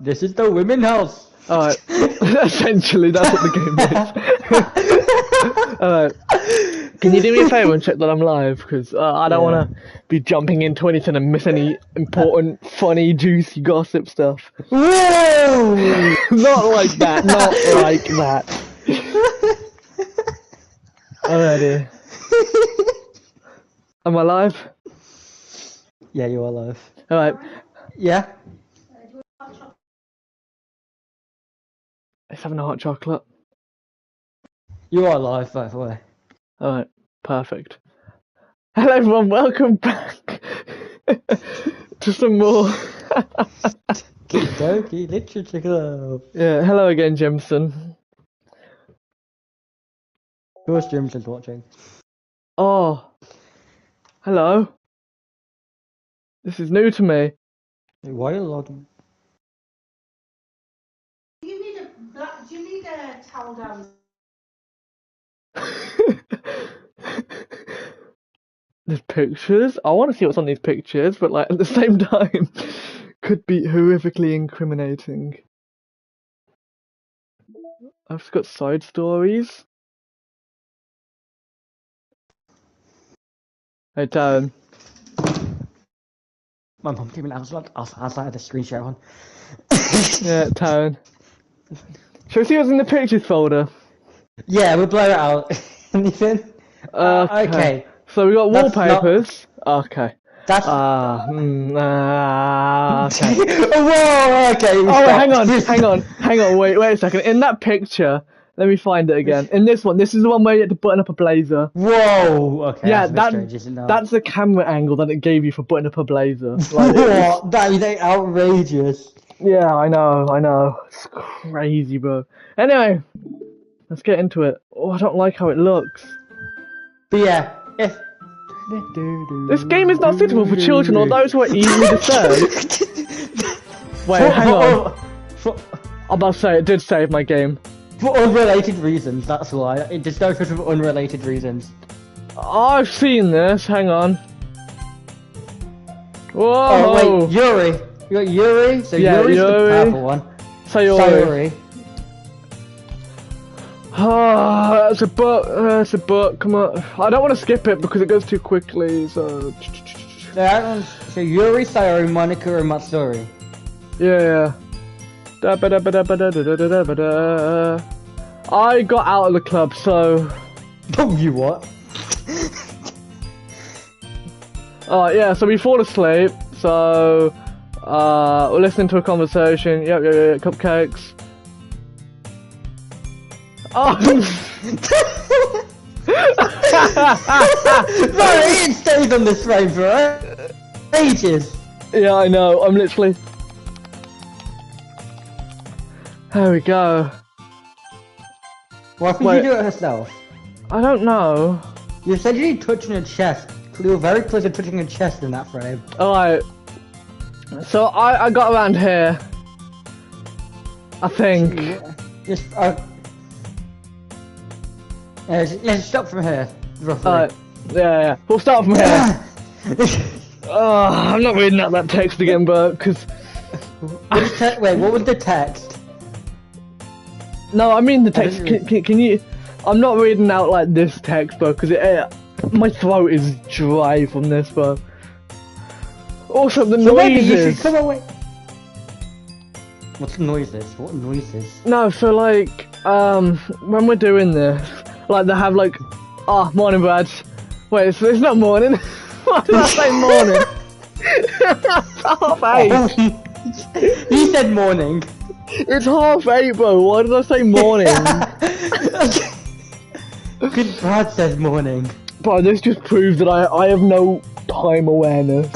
This is the women's house. Alright. Essentially, that's what the game is. Alright. Can you do me a favour and check that I'm live? Because I don't want to be jumping into anything and miss any important, funny, juicy gossip stuff. Whoa! Not like that, not like that. Alrighty. Am I live? Yeah, you are live. Alright. Yeah? It's having a hot chocolate. You are live, by the way. Alright, perfect. Hello everyone, welcome back to some more Doki Doki Literature Club. Yeah, hello again, Jimson. Who's Jimson's watching? Oh, hello. This is new to me. Why are you logging? Do you need a towel down? There's pictures. I want to see what's on these pictures, but like at the same time, could be horrifically incriminating. I've just got side stories. Hey, Darren. My mum came in outside the screen share on. Yeah, Taryn. Shall we see what's in the pictures folder? Yeah, we'll blur it out. Anything? Okay. So we got That's wallpapers. Okay. That's... Okay. Whoa, okay. Oh, wait, hang on, wait a second. In that picture, let me find it again. In this one, this is the one where you had to button up a blazer. Whoa, okay. Yeah, that's the camera angle that it gave you for buttoning up a blazer. Like, what? That is outrageous. Yeah, I know. It's crazy, bro. Anyway, let's get into it. Oh, I don't like how it looks. But yeah, if... This game is not suitable for children or those who are easily disturbed. Wait, hang on. I'm about to say, it did save my game. For unrelated reasons, that's why. It just goes for unrelated reasons. I've seen this, hang on. Whoa! Oh wait, Yuri. You got Yuri? So yeah, Yuri's Yuri. the purple one. Sayori. Ah, it's a book, come on. I don't want to skip it because it goes too quickly, so... So Yuri, Sayori, Monica, and Matsuri. Yeah. I got out of the club, so... Oh, you what? Alright, yeah, so we fall asleep, so... we're listening to a conversation, yep, cupcakes. Oh! No, it stays on this frame for ages. Yeah, I know, I'm literally... There we go. Why couldn't you do it herself? I don't know. You said you touching her chest. You were very close to touching her chest in that frame. Alright. So I got around here. I think. Let's stop from here, roughly. Alright. Yeah. We'll start from here. Oh, I'm not reading out that text again, bro, because... Wait, what was the text? No, I mean the text. Can you... I'm not reading out like this text, bro, because my throat is dry from this, bro. Also, the noises. Maybe you should come away. What's the noises? What noises? No, so like, when we're doing this, like they have like, morning, Brad. Wait, it's not morning. Why did I say morning? It's 8:30. He said morning. It's 8:30, bro. Why did I say morning? Good Brad says morning. Bro, this just proves that I have no time awareness.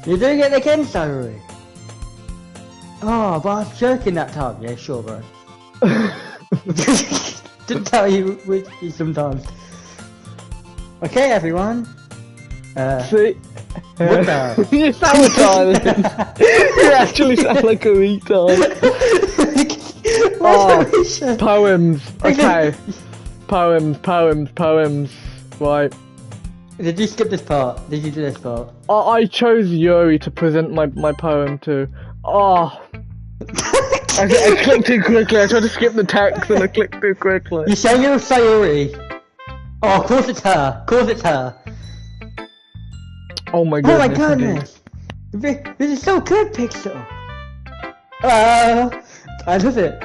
You're doing it again, Sayori. Oh, but I was joking that time. Yeah, sure, bro. Didn't tell you with you sometimes. Okay, everyone. See? What the? You sound retarded. You actually sound like a retard. Oh, poems. Okay. Poems. Right. Did you skip this part? Did you do this part? I chose Yuri to present my poem to. Oh. I clicked too quickly. I tried to skip the text and I clicked too quickly. You're showing your Sayori. Oh, of course it's her. Of course it's her. Oh my goodness. Oh my goodness. This is so good, Pixel. I love it.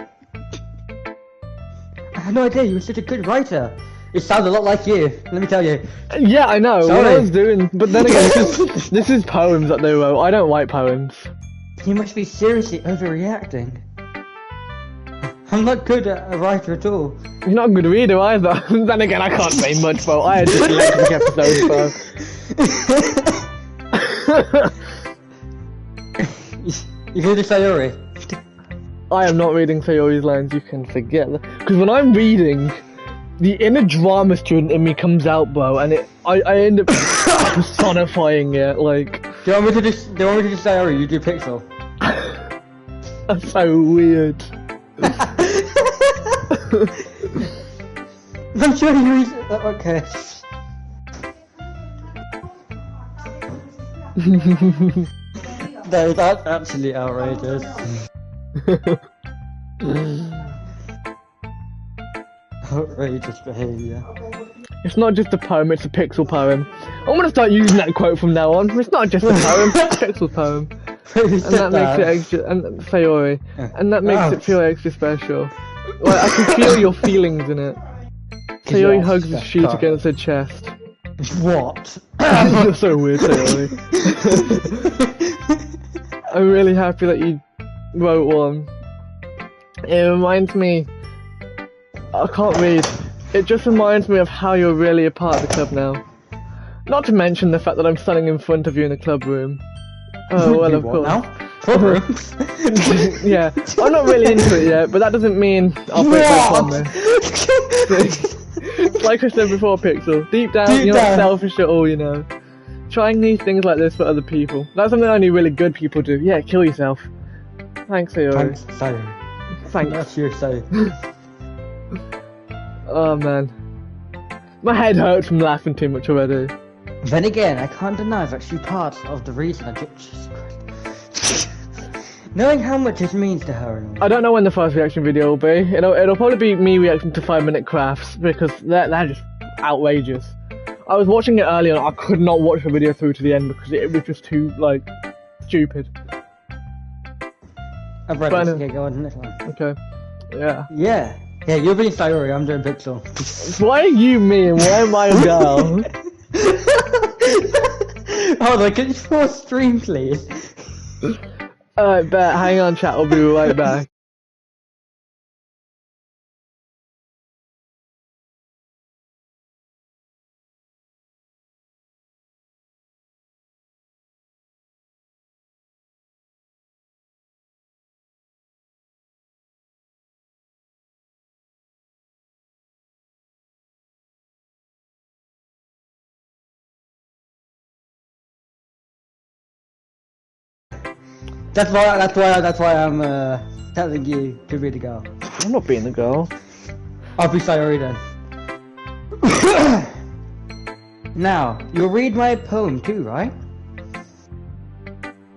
I had no idea you were such a good writer. It sounds a lot like you, let me tell you. Yeah, I know. Sorry. What I was doing, but then again, this is poems that they wrote. I don't write poems. You must be seriously overreacting. I'm not good at a writer at all. You're not a good reader either. Then again, I can't say much, bro. I had just electric episodes, bro. You hear the Sayori? I am not reading Sayori's lines. You can forget that. Because when I'm reading, the inner drama student in me comes out, bro, and I end up personifying it. Like. Do you want me to just Sayori? You do Pixel. That's so weird. I'm sure you read. Okay. No, that's actually outrageous. Outrageous behaviour. It's not just a poem, it's a pixel poem. I'm gonna start using that quote from now on. It's not just a poem, it's a pixel poem. And that makes it extra, and Sayori. And that makes it feel extra special. Like, I can feel your feelings in it. Sayori hugs the sheet against her chest. What? You're so weird, Sayori. I'm really happy that you wrote one. It reminds me... I can't read. It just reminds me of how you're really a part of the club now. Not to mention the fact that I'm standing in front of you in the club room. Oh, well, of course. Now? Club room? Yeah, I'm not really into it yet, but that doesn't mean I'll break my promise. Like I said before, Pixel, deep down, you're not selfish at all, you know. Trying these things like this for other people. That's something only really good people do. Yeah, kill yourself. Thanks, Sayori. Thanks, Sayori. Thanks. That's your say. Oh, man. My head hurts from laughing too much already. Then again, I can't deny that she's part of the reason I just... Knowing how much this means to her and all. I don't know when the first reaction video will be. It'll probably be me reacting to 5-minute crafts, because they're just outrageous. I was watching it earlier and I could not watch the video through to the end because it was just too, like, stupid. I've read this. Okay, go on, next one. Okay. Yeah. Yeah. Yeah, you're being Sayori, I'm doing Pixel. Why are you me and why am I a girl? Hold on, can you pause stream, please? Alright, bet. Hang on, chat. I'll be right back. That's why I'm telling you to be the girl. I'm not being the girl. I'll be Sayori then. Now, you'll read my poem too, right?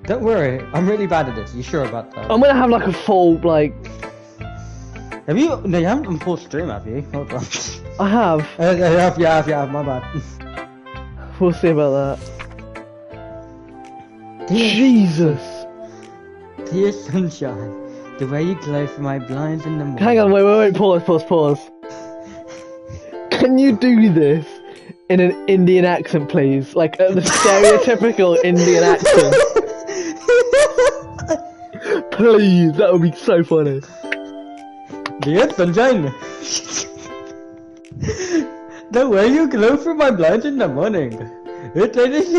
Don't worry, I'm really bad at this. You sure about that? I'm gonna have like a full, like... Have you? No, you haven't done full stream, have you? Hold on. I have. You have, my bad. We'll see about that. Jesus! Dear sunshine, the way you glow from my blinds in the morning. Hang on, wait, pause. Can you do this in an Indian accent, please? Like, the stereotypical Indian accent. Please, that would be so funny. Dear sunshine, the way you glow from my blinds in the morning. It is...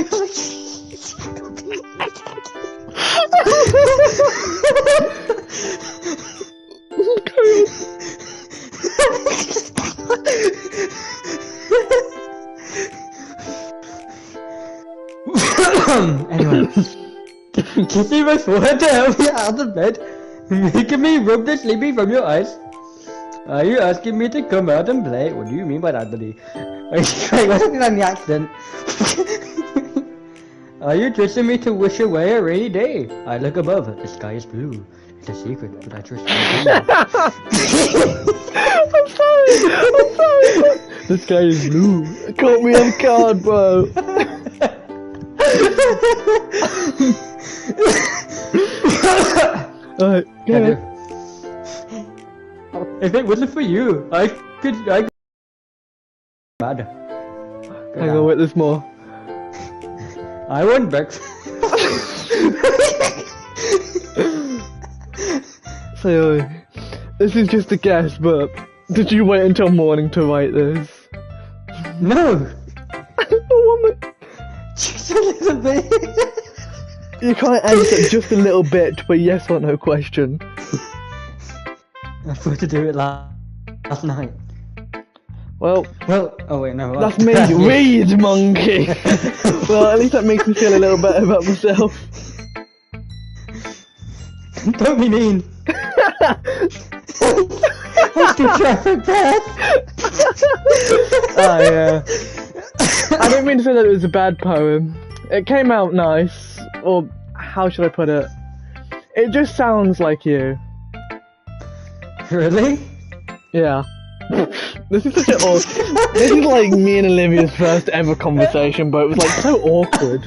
Anyway, kissing my forehead to help me out of bed, making me rub the sleepy from your eyes. Are you asking me to come out and play? What do you mean by that, buddy? Wait, what's in the accent? Are you trusting me to wish away a rainy day? I look above. The sky is blue. It's a secret, but I trust you. I'm sorry. The sky is blue. Caught me off guard, bro. Alright, go ahead. If it wasn't for you, I could bad. Hang on, wait, there's more. I want breakfast. So, this is just a guess, but did you wait until morning to write this? No. A woman. Just a little bit. You can't answer just a little bit, but yes or no question. I forgot to do it last night. Well, oh wait, no. that's me. Read, monkey. Well, at least that makes me feel a little better about myself. Don't be mean. Let's do traffic pass. Oh yeah. I don't mean to say that it was a bad poem. It came out nice, or how should I put it? It just sounds like you. Really? Yeah. This is such an awkward. This is like me and Olivia's first ever conversation, but it was like so awkward.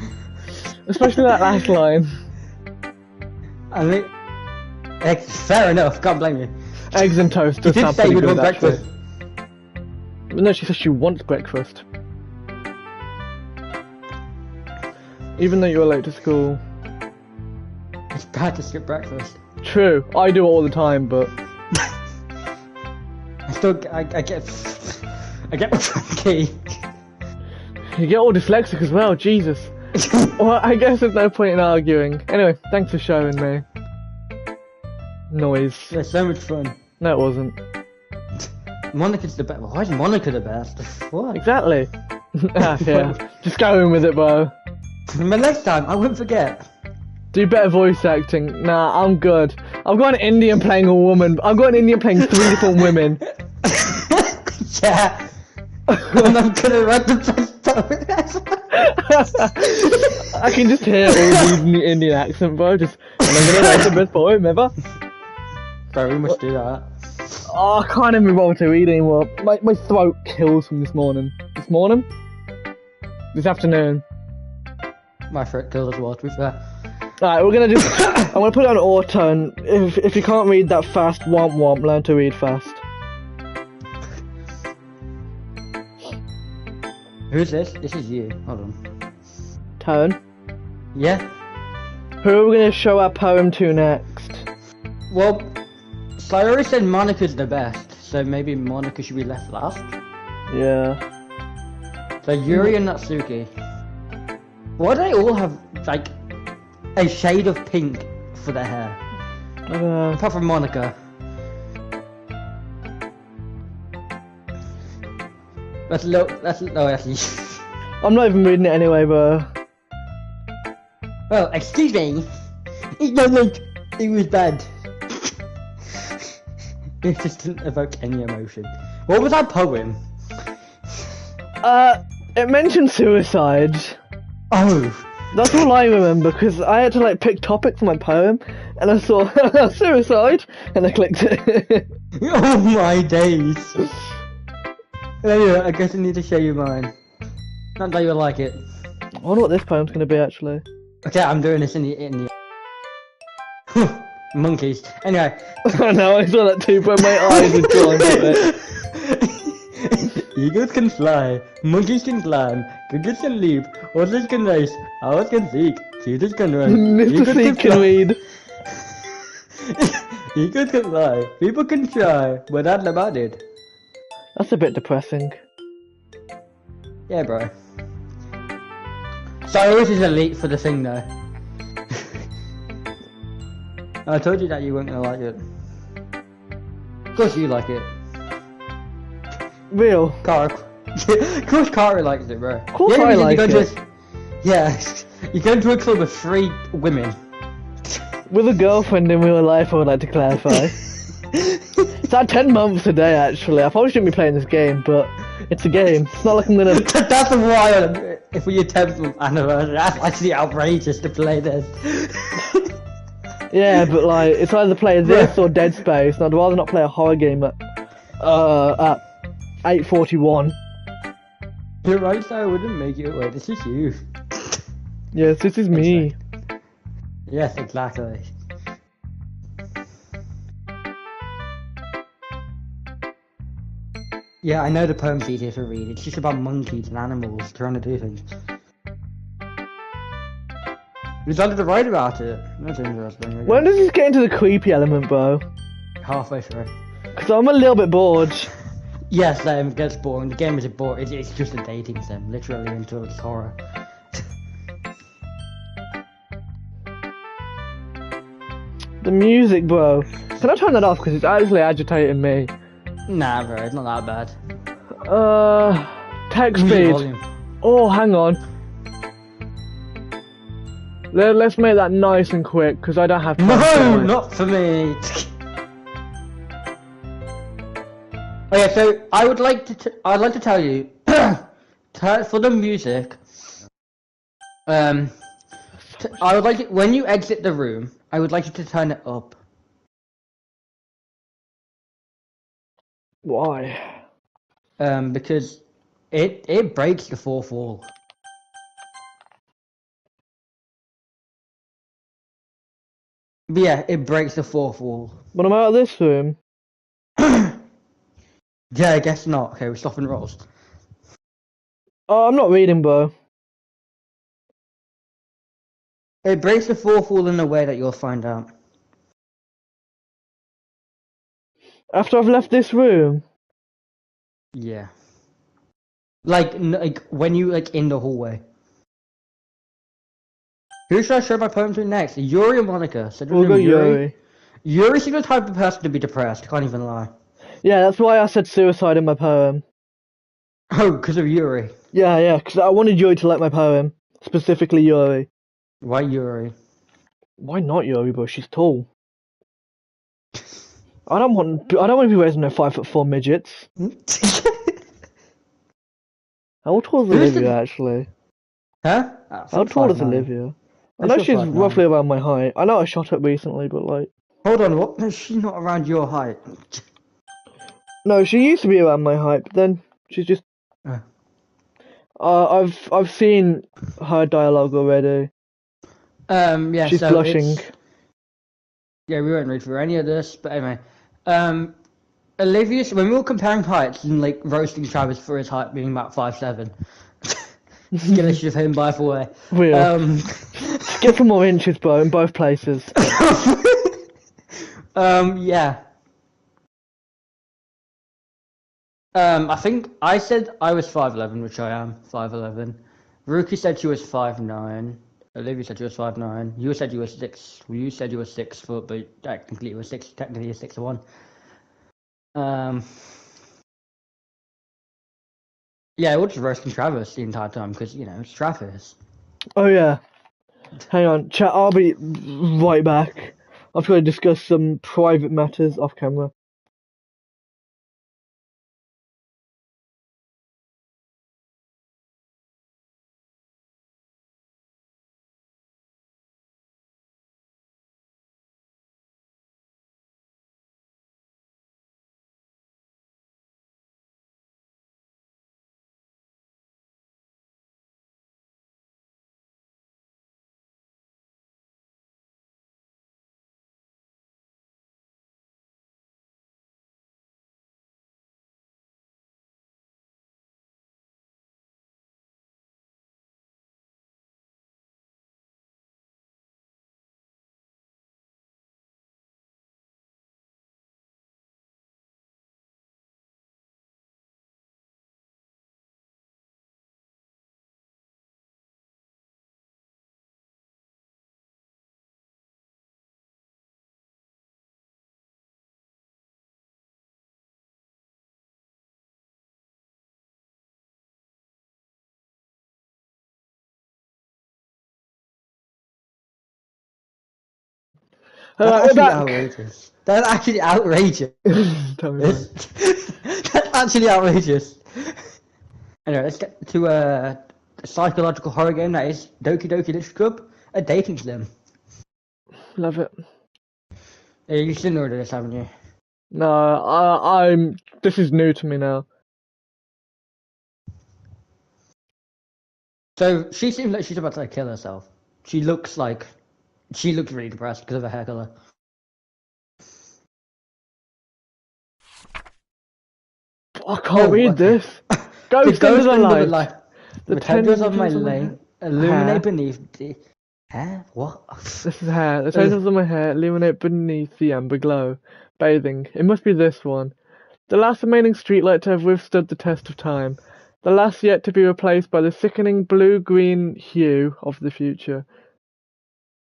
Especially that last line. I mean, fair enough, can't blame you. Eggs and toast does You did sound say pretty you would good, want actually. breakfast. No, she says she wants breakfast. Even though you were late to school. It's bad to skip breakfast. True, I do it all the time, but... I get funky. You get all dyslexic as well, Jesus. Well, I guess there's no point in arguing. Anyway, thanks for showing me. Noise. They're so much fun. No, it wasn't. Monica's the best. Why is Monica the best? What? Exactly. Ah, yeah. Just go in with it, bro. But next time, I won't forget. Do better voice acting. Nah, I'm good. I've got an Indian playing a woman. I've got an Indian playing 3 different women. Yeah. And I'm gonna write the best poem. I can just hear all these in the Indian accent, bro. Just, and I'm gonna write the best poem ever. Bro, we must do that. Oh, I can't even bother to read anymore. My throat kills from this morning. This morning? This afternoon. My throat killed as well, to be fair. Alright, we're gonna just... I'm gonna put it on auto, and if you can't read that fast, womp womp, learn to read fast. Who's this? This is you. Hold on. Tone. Yeah? Who are we gonna show our poem to next? Well, so I already said Monica's the best, so maybe Monica should be left last. Yeah. So Yuri and Natsuki. Why do they all have, like, a shade of pink for their hair? I don't know. Apart from Monica. That's I'm not even reading it anyway, bro. Oh, excuse me. It was bad. It just didn't evoke any emotion. What was that poem? It mentioned suicide. Oh. That's all I remember, because I had to like pick topics for my poem, and I saw suicide, and I clicked it. Oh my days. Anyway, I guess I need to show you mine. Not that you'll like it. I wonder what this poem's gonna be, actually. Okay, I'm doing this in the monkeys. Anyway. Oh no, I saw that too, but my eyes were drawn to it. Eagles can fly, monkeys can climb, crickets can leap, horses can race, owls can seek, cheetahs can run. Mr. Seek can read. Eagles can fly, people can try, but that's about it. That's a bit depressing. Yeah, bro. Cyrus is elite for the thing, though. I told you that you weren't gonna like it. Of course you like it. Real. Of course Kara likes it, bro. Of course I like it. Yeah, you go into a club with 3 women. With a girlfriend in real life, I would like to clarify. It's at 10 months today, actually. I probably shouldn't be playing this game, but It's a game. It's not like I'm gonna. That's wild. If we attempt with anniversary, that's actually outrageous to play this. Yeah, but like, it's either play this or Dead Space, and I'd rather not play a horror game at 8:41. You're right, so I wouldn't make it. Wait, this is you. Yes, this is me. Yes, exactly. Yeah, I know the poem's easier to read. It's just about monkeys and animals trying to do things. We started to write about it. That's interesting. When does this get into the creepy element, bro? Halfway through. Because I'm a little bit bored. Yes, it gets boring. The game is boring. It's just a dating sim, literally, until it's horror. The music, bro. Can I turn that off? Because it's actually agitating me. Nah, bro, it's not that bad. Text Music speed. volume. Oh, hang on. Let's make that nice and quick, because I don't have time. No, not for me. Okay, so I'd like to tell you, for the music, I would like it when you exit the room. I would like you to turn it up. Why? Because it breaks the fourth wall. But yeah, it breaks the fourth wall. When I'm out of this room. Yeah, I guess not. Okay, we're stopping rolls. Oh, I'm not reading, bro. It breaks the fourth wall in a way that you'll find out. After I've left this room. Yeah. Like when you in the hallway. Who should I show my poem to next? Yuri or Monica? So We'll go Yuri. Yuri's the type of person to be depressed. Can't even lie. Yeah, that's why I said suicide in my poem. Oh, because of Yuri. Yeah, because I wanted Yuri to like my poem. Specifically Yuri. Why Yuri? Why not Yuri, bro? She's tall. I don't want to be raising no 5'4" midgets. How tall is Olivia, actually? Huh? How tall is Olivia? I know she's roughly around my height. I know I shot her recently, but like... Hold on, what? No, she's not around your height. No, she used to be around my height, but then she's just... I've seen her dialogue already. Yeah, she's so blushing. Yeah, we won't read through any of this, but anyway. Olivia's, when we were comparing heights and like roasting Travis for his height being about 5'7", gonna shift him by 4 way. Get some more inches, bro, in both places. Yeah. I think I said I was 5'11", which I am 5'11". Ruki said she was 5'9". Olivia said she was 5'9". You said you were 6. You said you were 6 foot, but technically it was 6. Technically, you're 6'1". Yeah, we're just roasting Travis the entire time because you know it's Travis. Oh yeah. Hang on, chat. I'll be right back. I've got to discuss some private matters off camera. That's we're actually back. outrageous. That's actually outrageous. Tell me about it. That's actually outrageous. Anyway, let's get to a psychological horror game that is Doki Doki Literature Club, a dating sim. Love it. You've seen all of this, haven't you? No, I'm. This is new to me now. So she seems like she's about to kill herself. She looks really depressed because of her hair color. I can't read this. Ghost The into the under light. The tendrils of my lane illuminate beneath the hair. What? This is hair. The tendrils of my hair illuminate beneath the amber glow. Bathing. It must be this one. The last remaining streetlight to have withstood the test of time. The last yet to be replaced by the sickening blue-green hue of the future.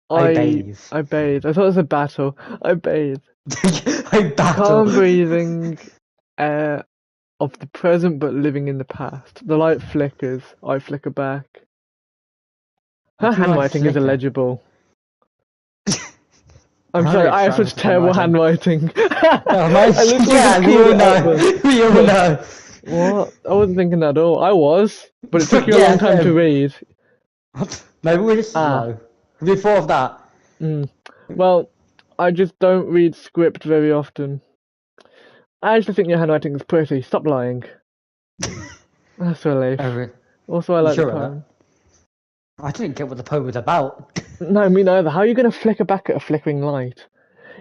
I bathe. I bathe. I thought it was a battle. I bathe. I battle. Calm breathing air of the present but living in the past. The light flickers. I flicker back. Her handwriting is illegible. I'm sorry, I have such terrible handwriting. We all know. We all know. What? I wasn't thinking that at all. I was, but it took you a long time to read. Maybe we're just slow. Have you thought of that? Well, I just don't read script very often. I actually think your handwriting is pretty. Stop lying. That's a relief. Also, I like the poem. I didn't get what the poem was about. No, me neither. How are you going to flicker back at a flickering light?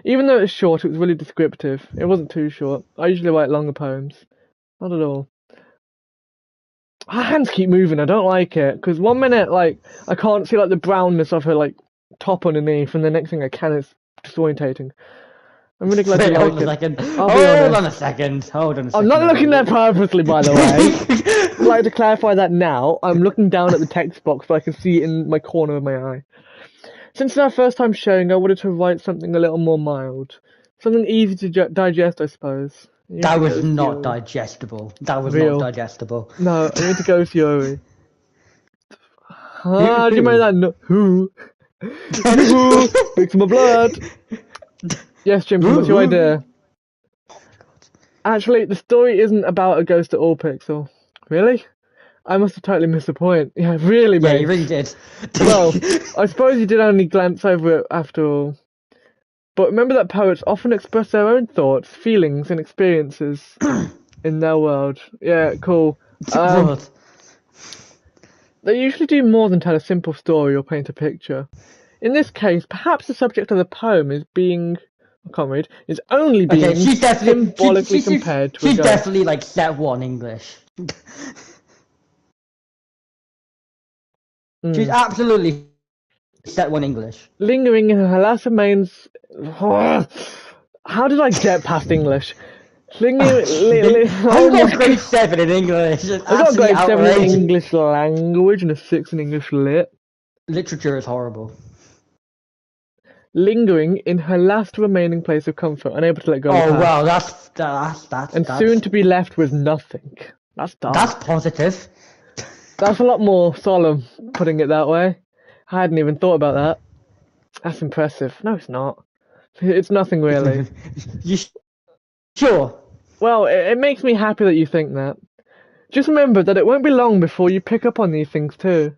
Even though it's short, it was really descriptive. It wasn't too short. I usually write longer poems. Not at all. Her hands keep moving. I don't like it. Because 1 minute, like, I can't see, like, the brownness of her, like, top underneath. And the next thing I can, it's disorientating. I'm really glad you like it. Hold on a second. I'm not looking there purposely, by the way. I'd like to clarify that now. I'm looking down at the text box so I can see it in my corner of my eye. Since it's our first time showing, I wanted to write something a little more mild. Something easy to digest, I suppose. That was not digestible. That was not digestible. No, I need to go Fury. How did you make that? No. Who? Who? Fix my blood. Yes, Jim, what's your idea? Oh my God. Actually, the story isn't about a ghost at all, Pixel. Really? I must have totally missed the point. Yeah, really, mate. Yeah, you really did. Well, I suppose you did only glance over it after all. But remember that poets often express their own thoughts, feelings, and experiences in their world. Yeah, cool. They usually do more than tell a simple story or paint a picture. In this case, perhaps the subject of the poem is only being symbolically compared to a ghost. She's definitely like Set 1 English. She's absolutely Set 1 English. Lingering in her last remains. How did I get past English? I got grade 7 in English. I got grade 7 in English language and a 6 in English lit. Literature is horrible. Lingering in her last remaining place of comfort, unable to let go of the past. Wow, that's and soon to be left with nothing. That's dark. That's positive. That's a lot more solemn, putting it that way. I hadn't even thought about that. That's impressive. No, it's not. It's nothing really. You sure? Well, it makes me happy that you think that. Just remember that it won't be long before you pick up on these things too.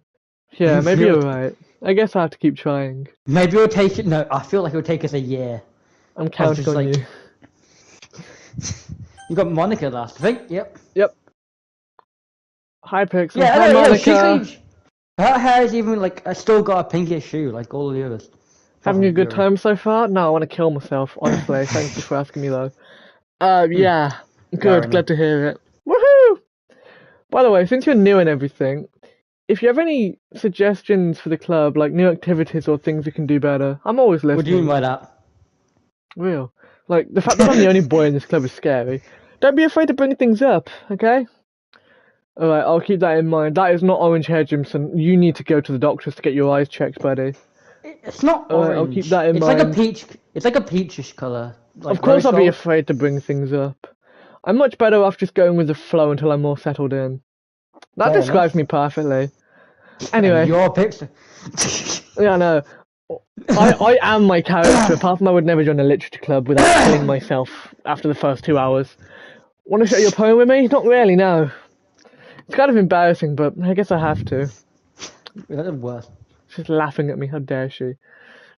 Yeah, maybe you're right. I guess I have to keep trying. Maybe it'll take it. No, I feel like it'll take us a year. I'm counting on you. You got Monica last, I think. Yep. Hi, Pixel. Yeah, hi, Monica. Her hair is even like I still got a pinkish hue like all the others. Having a good time so far? No, I want to kill myself. Honestly, thank you for asking me though. Yeah, good. Glad to hear it. Woohoo! By the way, since you're new and everything, if you have any suggestions for the club, like new activities or things we can do better, I'm always listening. What do you mean by that? Real. Like, the fact that I'm the only boy in this club is scary. Don't be afraid to bring things up, okay? Alright, I'll keep that in mind. That is not orange hair, Jimson. You need to go to the doctors to get your eyes checked, buddy. It's not orange. I'll keep that in mind. It's like a peachish colour. Like of course I'll be afraid to bring things up. I'm much better off just going with the flow until I'm more settled in. That describes me perfectly. Anyway. Your picture. Yeah, I know. I am my character, apart from I would never join a literature club without killing myself after the first 2 hours. Want to share your poem with me? Not really, no. It's kind of embarrassing, but I guess I have to. That's the worst. She's laughing at me. How dare she?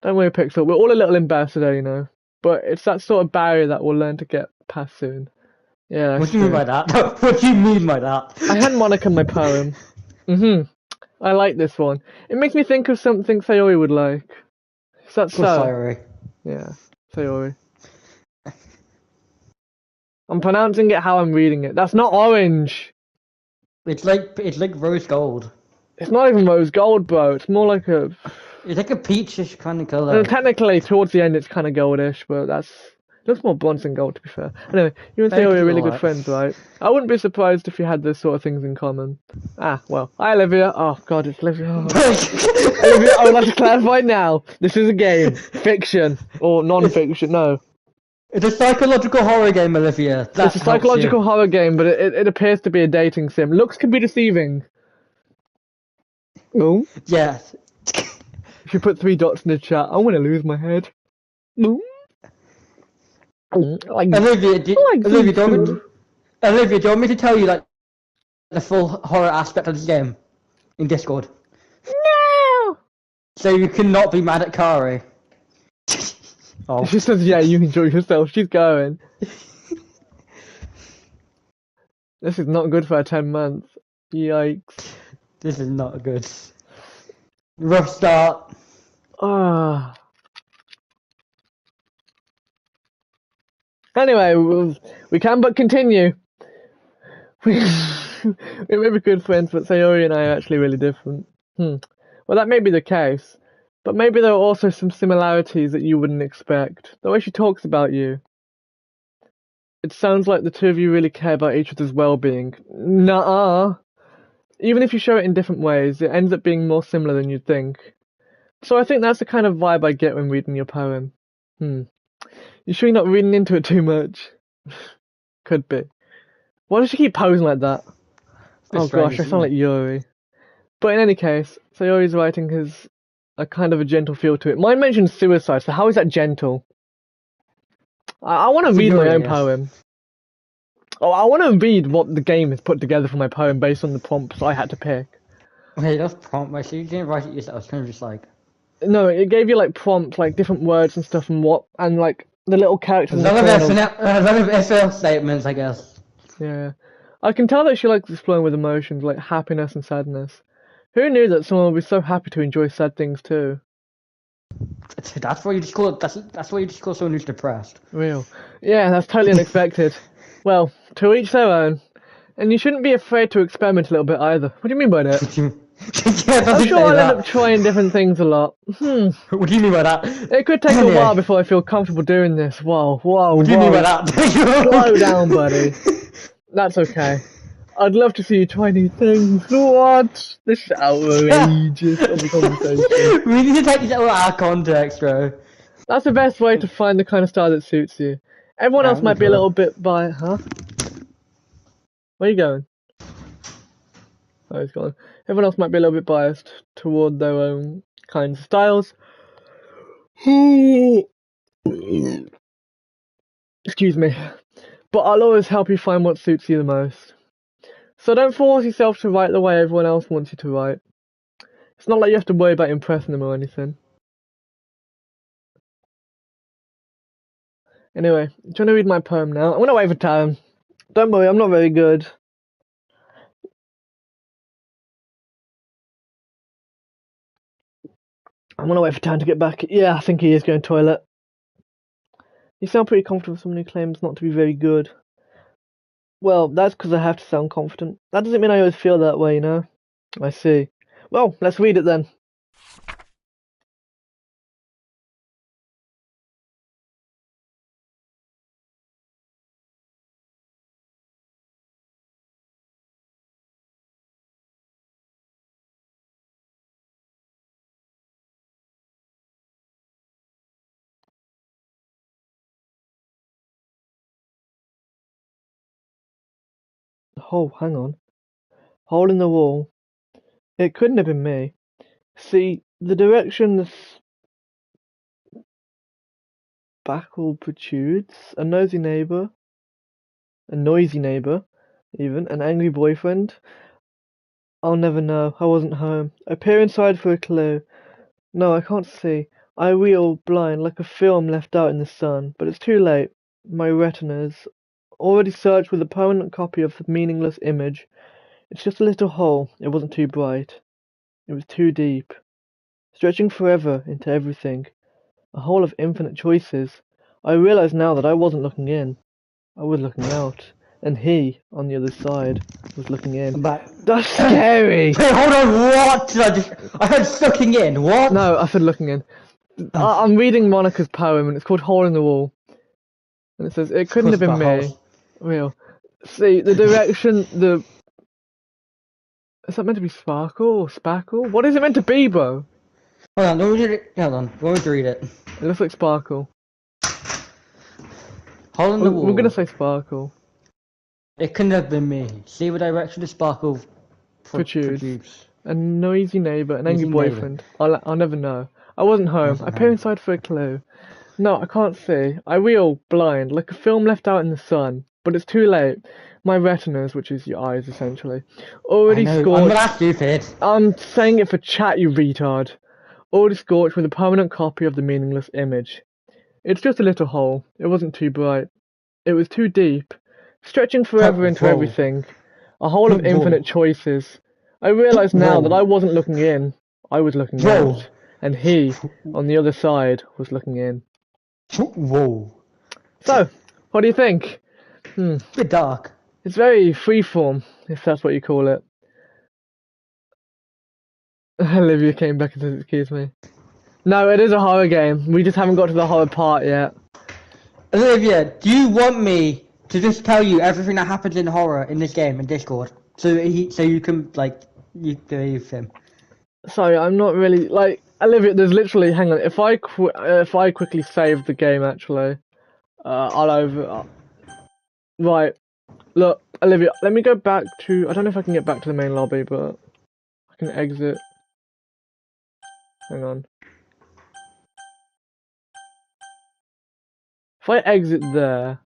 Don't worry, Pixel. We're all a little embarrassed today, you know. But it's that sort of barrier that we'll learn to get past soon. Yeah, What do you mean by that? What do you mean by that? I hand Monica my poem. I like this one. It makes me think of something Sayori would like. Is that so? Sayori. Yeah, Sayori. I'm pronouncing it how I'm reading it. That's not orange. It's like rose gold. It's not even rose gold, bro. It's more like a... It's like a peachish kind of color. Technically, towards the end, it's kind of goldish, but that's... It looks more bronze than gold, to be fair. Anyway, you and Sayori are really good friends, right? I wouldn't be surprised if you had those sort of things in common. Ah, well. Hi, Olivia. Oh, God, it's Olivia. Oh. Olivia, I would like to clarify now. This is a game. Fiction. Or non-fiction, no. It's a psychological horror game, Olivia. It's a psychological horror game, but it appears to be a dating sim. Looks can be deceiving. No. Yes. If you put 3 dots in the chat, I want to lose my head. No. Olivia, do you want me to tell you like the full horror aspect of this game in Discord? No. So you cannot be mad at Kari. Oh. She says, yeah, you enjoy yourself. She's going. This is not good for her 10 months. Yikes. This is not good. Rough start. Ah. Anyway, we can but continue. We may be good friends, but Sayori and I are actually really different. Well, that may be the case, but maybe there are also some similarities that you wouldn't expect. The way she talks about you. It sounds like the two of you really care about each other's well-being. Nuh-uh. Even if you show it in different ways, it ends up being more similar than you'd think. So I think that's the kind of vibe I get when reading your poem. You sure you're not reading into it too much? Could be. Why does she keep posing like that? Oh gosh, I sound like Yuri. But in any case, Sayori's writing has a kind of a gentle feel to it. Mine mentions suicide, so how is that gentle? I want to read my own poem. Oh, I want to read what the game has put together for my poem based on the prompts I had to pick. Okay, that's prompt. Wait, so you didn't write it yourself? It's kind of just like... No, it gave you like prompts, like different words and stuff, and like the little characters. None of FL statements, I guess. Yeah, I can tell that she likes exploring with emotions like happiness and sadness. Who knew that someone would be so happy to enjoy sad things too? That's what you just call it. That's what you just call someone who's depressed. Real. Yeah, that's totally unexpected. Well, to each their own. And you shouldn't be afraid to experiment a little bit either. What do you mean by that? I'm sure I'll end up trying different things a lot. What do you mean by that? It could take a while before I feel comfortable doing this. Whoa. What do you mean by that? Slow down, buddy. That's okay. I'd love to see you try new things. What? This is outrageous of a conversation. We need to take this out of our context, bro. That's the best way to find the kind of style that suits you. Everyone else might be a little bit Huh? Where are you going? Oh, he's gone. Everyone else might be a little bit biased toward their own kinds of styles. Excuse me. But I'll always help you find what suits you the most. So don't force yourself to write the way everyone else wants you to write. It's not like you have to worry about impressing them or anything. Anyway, do you want to read my poem now? I'm gonna wait for time. Don't worry, I'm not very good. I'm gonna wait for time to get back. Yeah, I think he is going to the toilet. You sound pretty confident for someone who claims not to be very good. Well, that's because I have to sound confident. That doesn't mean I always feel that way, you know? I see. Well, let's read it then. Oh, hang on. Hole in the wall. It couldn't have been me. See, the direction the spackle protrudes, a noisy neighbour, even, an angry boyfriend. I'll never know. I wasn't home. I peer inside for a clue. No, I can't see. I reel blind like a film left out in the sun, but it's too late. My retinas already searched with a permanent copy of the meaningless image. It's just a little hole. It wasn't too bright. It was too deep, stretching forever into everything. A hole of infinite choices. I realize now that I wasn't looking in. I was looking out. And he, on the other side, was looking in. But That's scary! wait, hold on, what? I heard sucking in. What? No, I said looking in. I'm reading Monica's poem, and it's called Hole in the Wall. And it says, it couldn't have been me. Holes. Real. See, the direction, Is that meant to be sparkle or spackle? What is it meant to be, bro? Hold on, let me read it. Hold on, let me read it. It looks like sparkle. Hole in the wall. We're gonna say sparkle. It couldn't have been me. See what direction the sparkle Protrudes. A noisy neighbour, an angry Noisy boyfriend. I'll never know. I wasn't home. I peer inside for a clue. No, I can't see. I reel blind, like a film left out in the sun. But it's too late. My retinas, which is your eyes essentially, already I'm scorched. not stupid. I'm saying it for chat, you retard. Already scorched with a permanent copy of the meaningless image. It's just a little hole. It wasn't too bright. It was too deep, stretching forever into everything. A hole of infinite choices. I realise now that I wasn't looking in. I was looking out. And he, on the other side, was looking in. Whoa. So, what do you think? Bit dark. It's very freeform, if that's what you call it. Olivia came back and said, excuse me. No, it is a horror game. We just haven't got to the horror part yet. Olivia, do you want me to just tell you everything that happens in horror in this game in Discord? So you can, you believe him? Sorry, I'm not really, Olivia, there's literally, hang on, if I quickly save the game, actually, right, look, Olivia, let me go back to, I don't know if I can get back to the main lobby, but I can exit. Hang on. If I exit there,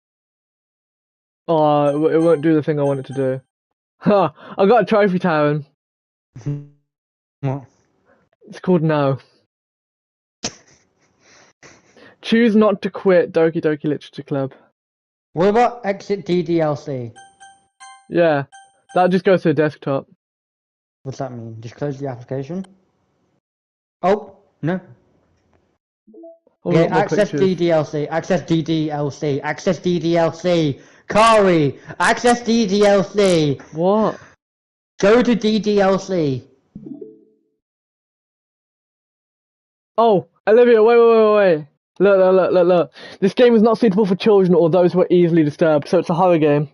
oh, it won't do the thing I want it to do. Ha! I got a trophy, Taryn. What? It's called No. Choose not to quit Doki Doki Literature Club. What about exit DDLC? Yeah, that just goes to the desktop. What's that mean? Just close the application? Oh, no. Okay, access DDLC, access DDLC, access DDLC. Kari, access DDLC. What? Go to DDLC. Oh, Olivia, wait. Look. This game is not suitable for children or those who are easily disturbed, so it's a horror game.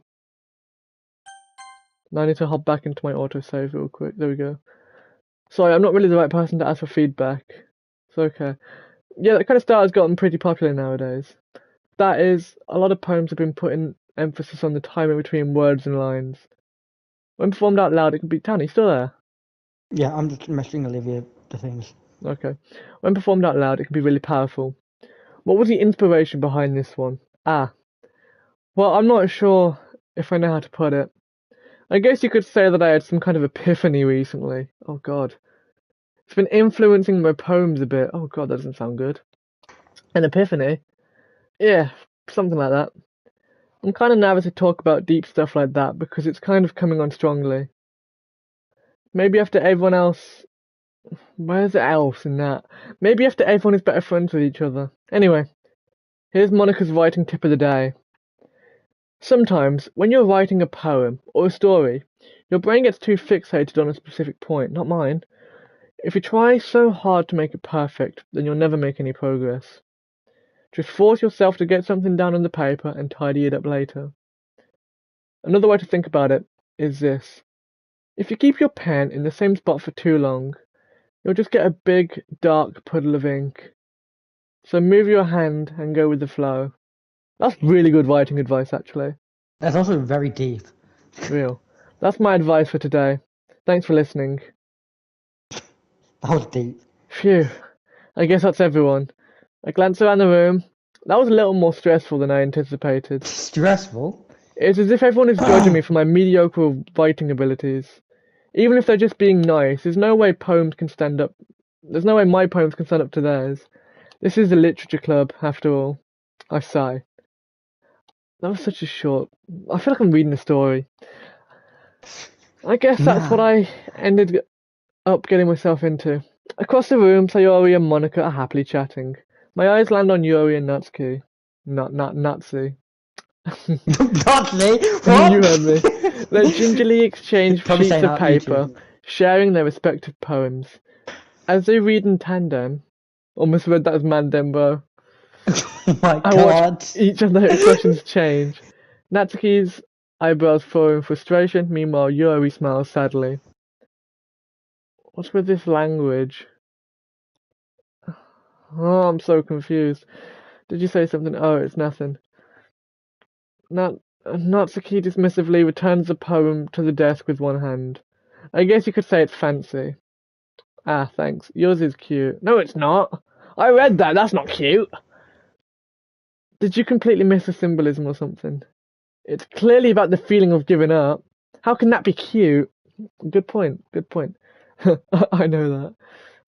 Now I need to hop back into my autosave real quick. There we go. Sorry, I'm not really the right person to ask for feedback. It's okay. Yeah, that kind of style has gotten pretty popular nowadays. That is, a lot of poems have been putting emphasis on the timing between words and lines. When performed out loud, it can be... Tony, still there? Yeah, I'm just messaging Olivia the things. Okay. When performed out loud, it can be really powerful. What was the inspiration behind this one? Well, I'm not sure if I know how to put it. I guess you could say that I had some kind of epiphany recently. Oh god. It's been influencing my poems a bit. Oh god, that doesn't sound good. An epiphany? Yeah, something like that. I'm kind of nervous to talk about deep stuff like that because it's kind of coming on strongly. Maybe after everyone else... Where's the else in that? Maybe after everyone is better friends with each other. Anyway, here's Monica's writing tip of the day. Sometimes, when you're writing a poem or a story, your brain gets too fixated on a specific point, not mine. If you try so hard to make it perfect, then you'll never make any progress. Just force yourself to get something down on the paper and tidy it up later. Another way to think about it is this. If you keep your pen in the same spot for too long, you'll just get a big, dark puddle of ink. So move your hand and go with the flow. That's really good writing advice, actually. That's also very deep. Real. That's my advice for today. Thanks for listening. That was deep. Phew. I guess that's everyone. I glanced around the room. That was a little more stressful than I anticipated. Stressful? It's as if everyone is judging me for my mediocre writing abilities. Even if they're just being nice, there's no way poems can stand up. There's no way my poems can stand up to theirs. This is a literature club, after all. I sigh. That was such a short. I feel like I'm reading a story. I guess that's what Nah. I ended up getting myself into. Across the room, Sayori and Monica are happily chatting. My eyes land on Yuri and Natsuki. Not Natsu. Nazi? You What? heard me. They gingerly exchange Probably sheets saying of out paper, YouTube. sharing their respective poems. As they read in tandem, almost read that as Mandem, bro. Oh my I watch god. each of their expressions change. Natsuki's eyebrows furrow in frustration, meanwhile Yuri smiles sadly. What's with this language? Oh, I'm so confused. Did you say something? Oh, it's nothing. Natsuki dismissively returns the poem to the desk with one hand. I guess you could say it's fancy. Ah, thanks. Yours is cute. No, it's not. I read that. That's not cute. Did you completely miss the symbolism or something? It's clearly about the feeling of giving up. How can that be cute? Good point. Good point. I know that.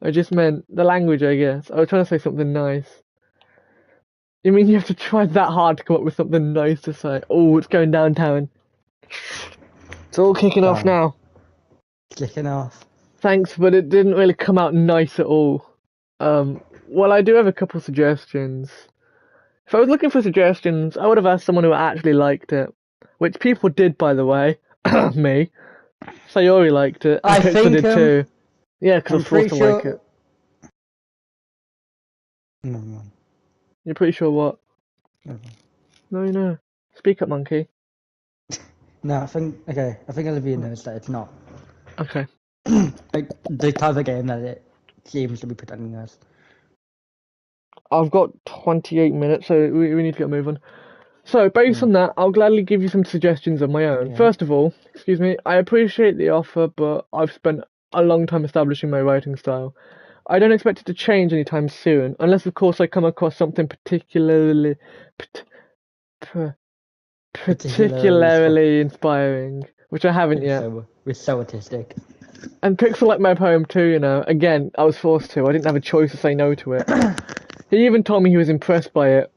I just meant the language, I guess. I was trying to say something nice. You mean you have to try that hard to come up with something nice to say? Oh, it's going downtown. It's all kicking off Damn. now. Kicking off. Thanks, but it didn't really come out nice at all. Well, I do have a couple suggestions. If I was looking for suggestions, I would have asked someone who actually liked it. Which people did, by the way. Me. Sayori liked it. I And Pixel think, did too. Yeah, because I I'm was forced pretty to like sure. it. No. You're pretty sure what? No. No, you know. Speak up, monkey. No, I think. Okay, I think Olivia knows that it's not. Okay. Like, the type of game that it seems to be pretending as. I've got 28 minutes, so we need to get moving. So, based on that, I'll gladly give you some suggestions of my own. Yeah. First of all, excuse me, I appreciate the offer, but I've spent a long time establishing my writing style. I don't expect it to change anytime soon, unless, of course, I come across something particularly inspiring, which I haven't yet. We're so autistic. And Pixel liked my poem too, you know. Again, I was forced to. I didn't have a choice to say no to it. He even told me he was impressed by it.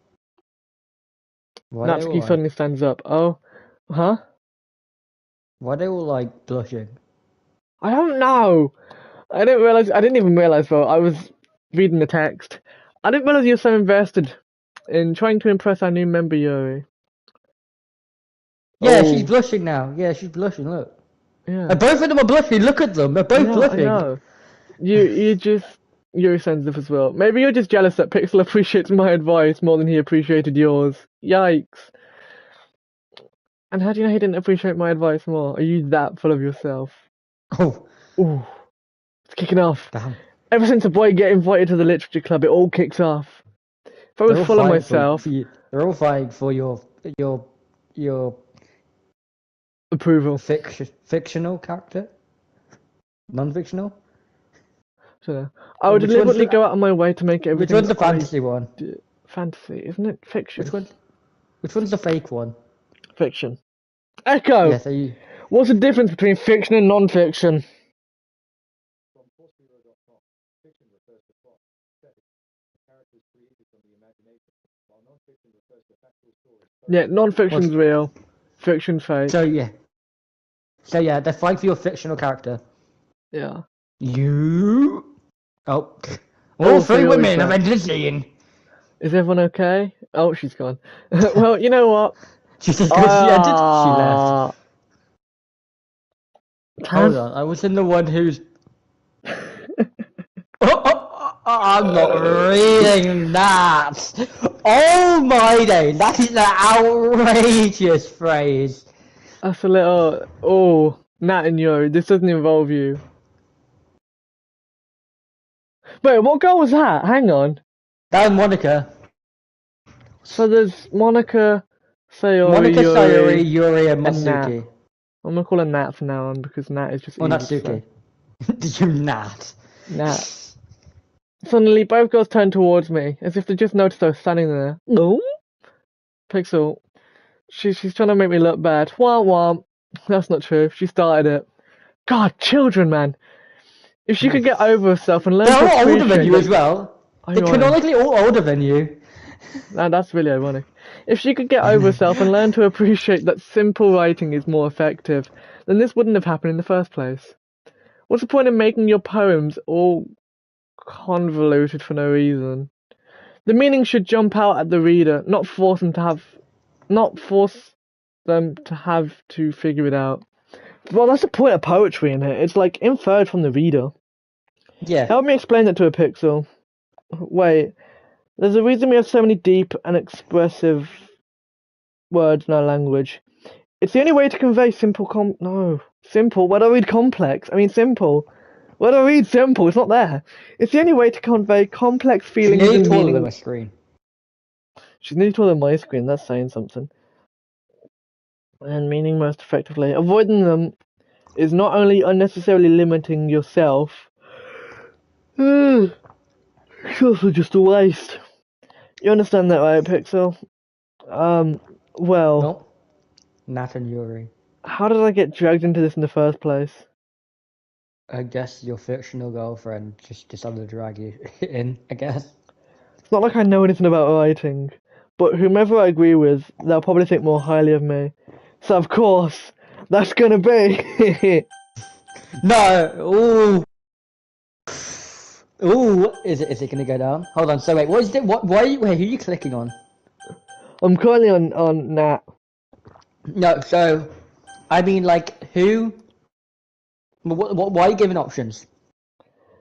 Why they all Natsuki like, suddenly stands up. Oh, huh? why they all like blushing? I don't know. I didn't even realize, bro. I was reading the text. I didn't realize you were so invested in trying to impress our new member, Yuri. Yeah, Oh, she's blushing now. Yeah, she's blushing. Look, yeah. both of them are blushing. Look at them. They're both Yeah, I blushing. know. You're sensitive as well. Maybe you're just jealous that Pixel appreciates my advice more than he appreciated yours. Yikes. And how do you know he didn't appreciate my advice more? Are you that full of yourself? Oh, Ooh, it's kicking off. damn. Ever since a boy get invited to the literature club, it all kicks off. If I was They're all full of fighting myself, for you. They're all fighting for your approval. fictional character, non-fictional. So, I would Which deliberately one's go out of my way to make which everything one's the I fantasy one? do. Fantasy, isn't it? Fiction. Which one's the fake one? Fiction. Echo! Yes, are you? What's the difference between fiction and non-fiction? Yeah, non-fiction's real. Fiction's fake. So yeah. So yeah, they're fighting for your fictional character. Yeah. You. Oh. Oh, All so three you're women back. have entered the scene. Is everyone okay? Oh, she's gone. Well, you know what? She said because she entered, she left. Hold Tan? on, I was in the one who's. I'm not reading that. Oh my day, that is an outrageous phrase. That's a little. Oh, Nat and Yo, this doesn't involve you. Wait, what girl was that? Hang on. That was Monica. So there's Monica, Sayori, Monica, Sayori, Yuri, and and Nat. Matsuki. I'm gonna call her Nat from now on because Nat is just Oh, easy to say. Natsuki. You Nat. Nat. Suddenly, both girls turned towards me, as if they just noticed I was standing there. No? Pixel. She's trying to make me look bad. Wah wah. That's not true. She started it. God, children, man. If she could get over herself and learn They're to all older appreciate than you that- as well. Are They're you lying? canonically all older than you. That's really ironic. If she could get over herself and learn to appreciate that simple writing is more effective, then this wouldn't have happened in the first place. What's the point of making your poems all convoluted for no reason? The meaning should jump out at the reader, not force them to have to figure it out. Well, that's the point of poetry in it. It's like inferred from the reader. Yeah. Help me explain that to a pixel. Wait, there's a reason we have so many deep and expressive words in our language. It's the only way to convey simple simple. Where do I read complex? I mean simple. Where do I read simple? It's not there. It's the only way to convey complex She's feelings nearly and taller meaning. than my screen. She's nearly taller than my screen. That's saying something. And meaning most effectively. Avoiding them is not only unnecessarily limiting yourself, it's also just a waste. You understand that, right, Pixel? Well, No. Nat and Yuri. how did I get dragged into this in the first place? I guess your fictional girlfriend just decided to drag you in, I guess. It's not like I know anything about writing, but whomever I agree with, they'll probably think more highly of me. So of course, that's gonna be. No! Ooh! Ooh! Is it gonna go down? Hold on, so wait, what is it? Wait, who are you clicking on? I'm currently on Nat. No, so, I mean, like, who? Why are you giving options?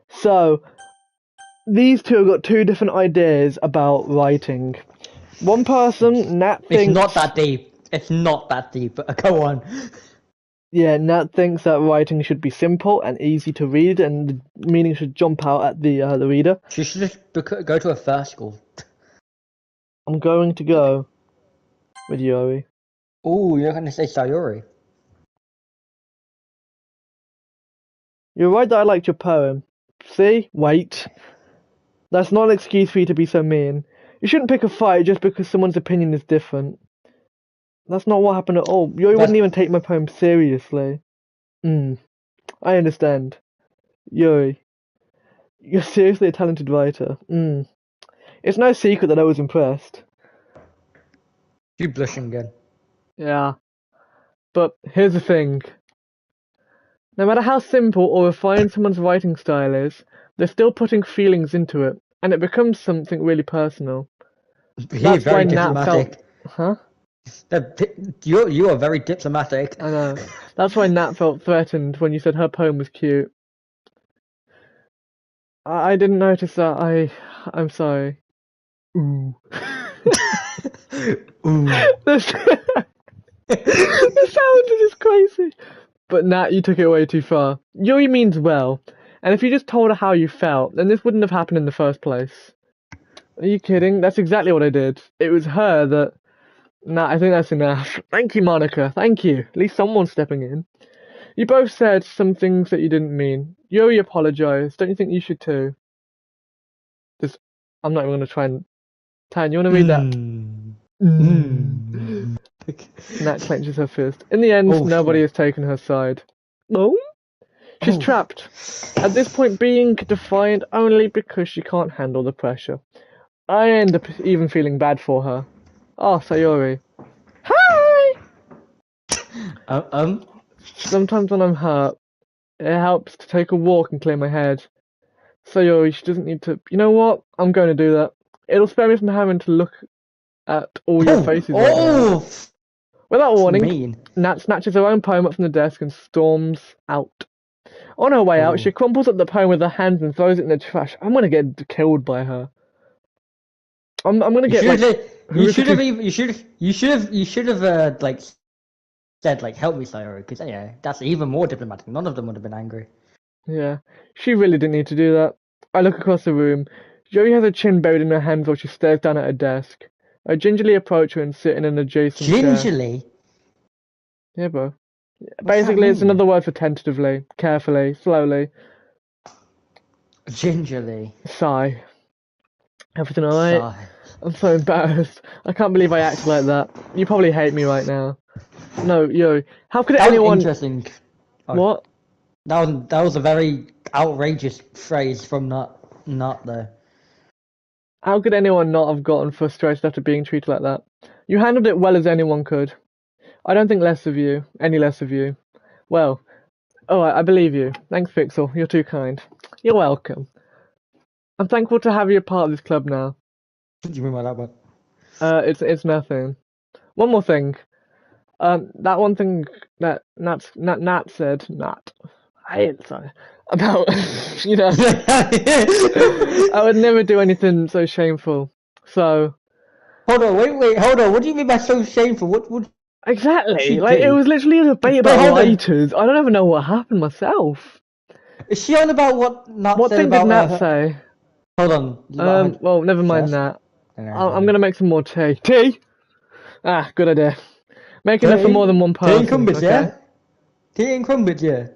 So, these two have got two different ideas about writing. One person, Nat, It's thinks... not that deep. It's not that deep, but go on. Yeah, Nat thinks that writing should be simple and easy to read, and the meaning should jump out at the reader. She should just go to a first school. I'm going to go with Yuri. Ooh, you're gonna say Sayori. You're right that I liked your poem. See? Wait. That's not an excuse for you to be so mean. You shouldn't pick a fight just because someone's opinion is different. That's not what happened at all. Yuri wouldn't even take my poem seriously. I understand. Yuri, you're seriously a talented writer. It's no secret that I was impressed. You blushing again. Yeah. But here's the thing. No matter how simple or refined someone's writing style is, they're still putting feelings into it, and it becomes something really personal. He's very diplomatic. Huh? You are very diplomatic. I know. That's why Nat felt threatened when you said her poem was cute. I didn't notice that. I'm sorry. Ooh. Ooh. The sound is just crazy. But Nat, you took it way too far. Yuri means well, and if you just told her how you felt, then this wouldn't have happened in the first place. Are you kidding? That's exactly what I did. It was her that... Nah, I think that's enough. Thank you, Monica. Thank you. At least someone's stepping in. You both said some things that you didn't mean. Yuri apologized. Don't you think you should too? I'm not even going to try and... Tan, you want to read that? Nat clenches her fist. In the end, nobody has taken her side. No? She's trapped. At this point, being defiant only because she can't handle the pressure. I end up even feeling bad for her. Oh, Sayori. Hi! Sometimes when I'm hurt, it helps to take a walk and clear my head. Sayori, she doesn't need to... You know what? I'm going to do that. It'll spare me from having to look at all your faces right now. Without warning, Nat snatches her own poem up from the desk and storms out. On her way out, she crumples up the poem with her hands and throws it in the trash. I'm gonna get killed by her. I'm gonna get You should have like said like help me, Sayori, because yeah, that's even more diplomatic. None of them would have been angry. Yeah, she really didn't need to do that. I look across the room. Joey has her chin buried in her hands while she stares down at her desk. I gingerly approach her and sit in an adjacent chair. Gingerly? Yeah, bro. Basically, it's another word for tentatively, carefully, slowly. Gingerly. Sigh. Everything alright? I'm so embarrassed. I can't believe I acted like that. You probably hate me right now. No, yo. How could anyone... Interesting. What? That was a very outrageous phrase from not there. How could anyone not have gotten frustrated after being treated like that? You handled it well as anyone could. I don't think any less of you. Well, alright, I believe you. Thanks, Pixel. You're too kind. You're welcome. I'm thankful to have you a part of this club now. What do you mean by that one? It's nothing. One more thing. That one thing that Nat said, I hate sorry, about, you know, I would never do anything so shameful. So, Hold on, wait, hold on. What do you mean by so shameful? What exactly, she like, it do? was literally a debate Wait, about hold on. lighters. I don't even know what happened myself. Is she on about what Nat What said thing did about Nat her? say? Hold on. About her Well, never mind chest? that. No, I'm gonna make some more tea. Tea? Ah, good idea. Make enough for more than one Tea person, and crumpets, okay? yeah? Tea and crumpets, yeah.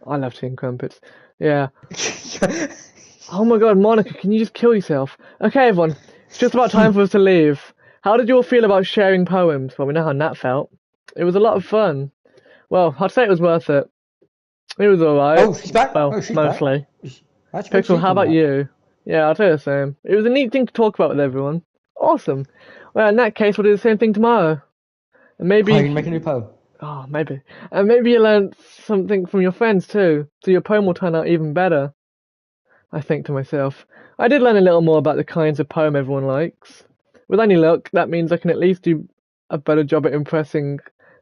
I love tea and crumpets. Yeah. Oh my god, Monica, can you just kill yourself? Okay, everyone, it's just about time for us to leave. How did you all feel about sharing poems? Well, we know how Nat felt. It was a lot of fun. Well, I'd say it was worth it. It was alright. Oh, she's back. Well, Oh, she's mostly. back. That's when Pixel, she how come about back. you? Yeah, I'll say the same. It was a neat thing to talk about with everyone. Awesome. Well, in that case, we'll do the same thing tomorrow. And Oh, you maybe... can make a new poem. Oh, maybe. And maybe you learn something from your friends too, so your poem will turn out even better. I think to myself. I did learn a little more about the kinds of poem everyone likes. With any luck, that means I can at least do a better job at impressing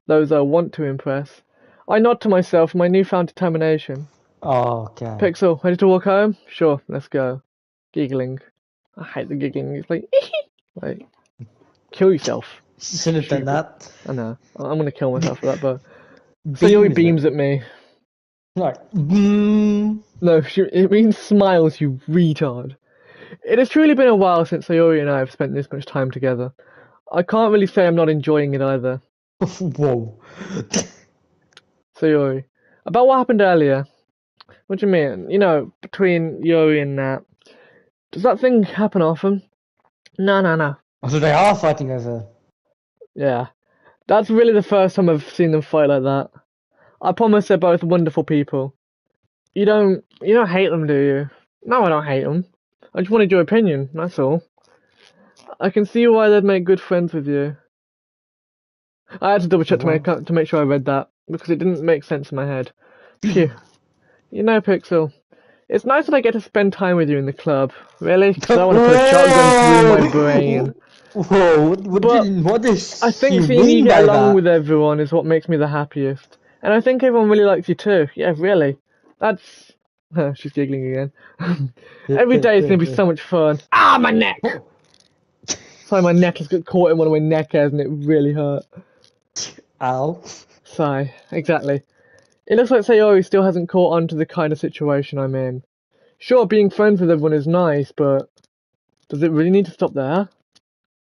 those I want to impress. I nod to myself in my newfound determination. Oh, okay. Pixel, ready to walk home? Sure, let's go. Giggling. I hate the giggling. It's like, kill yourself. Shouldn't have done that. I know. I'm gonna kill myself for that, but Sayori beams at me. Like, No, it means smiles, you retard. It has truly been a while since Sayori and I have spent this much time together. I can't really say I'm not enjoying it either. whoa. Sayori, about what happened earlier. What do you mean? You know, between Yori and Nat. Does that thing happen often? No. So they are fighting over. Yeah. That's really the first time I've seen them fight like that. I promise they're both wonderful people. You don't hate them, do you? No, I don't hate them. I just wanted your opinion, that's all. I can see why they'd make good friends with you. I had to double check to make sure I read that, because it didn't make sense in my head. Phew. You know, Pixel, it's nice that I get to spend time with you in the club. Really? 'Cause I want to put a shotgun through my brain. Whoa, what does I think she seeing you mean get by along that? with everyone is what makes me the happiest. And I think everyone really likes you too. Yeah, really. That's... She's giggling again. Every day is going to be so much fun. Ah, my neck! Sorry, my necklace got caught in one of my neck hairs and it really hurt. Ow. Sigh. Exactly. It looks like Sayori still hasn't caught on to the kind of situation I'm in. Sure, being friends with everyone is nice, but... does it really need to stop there?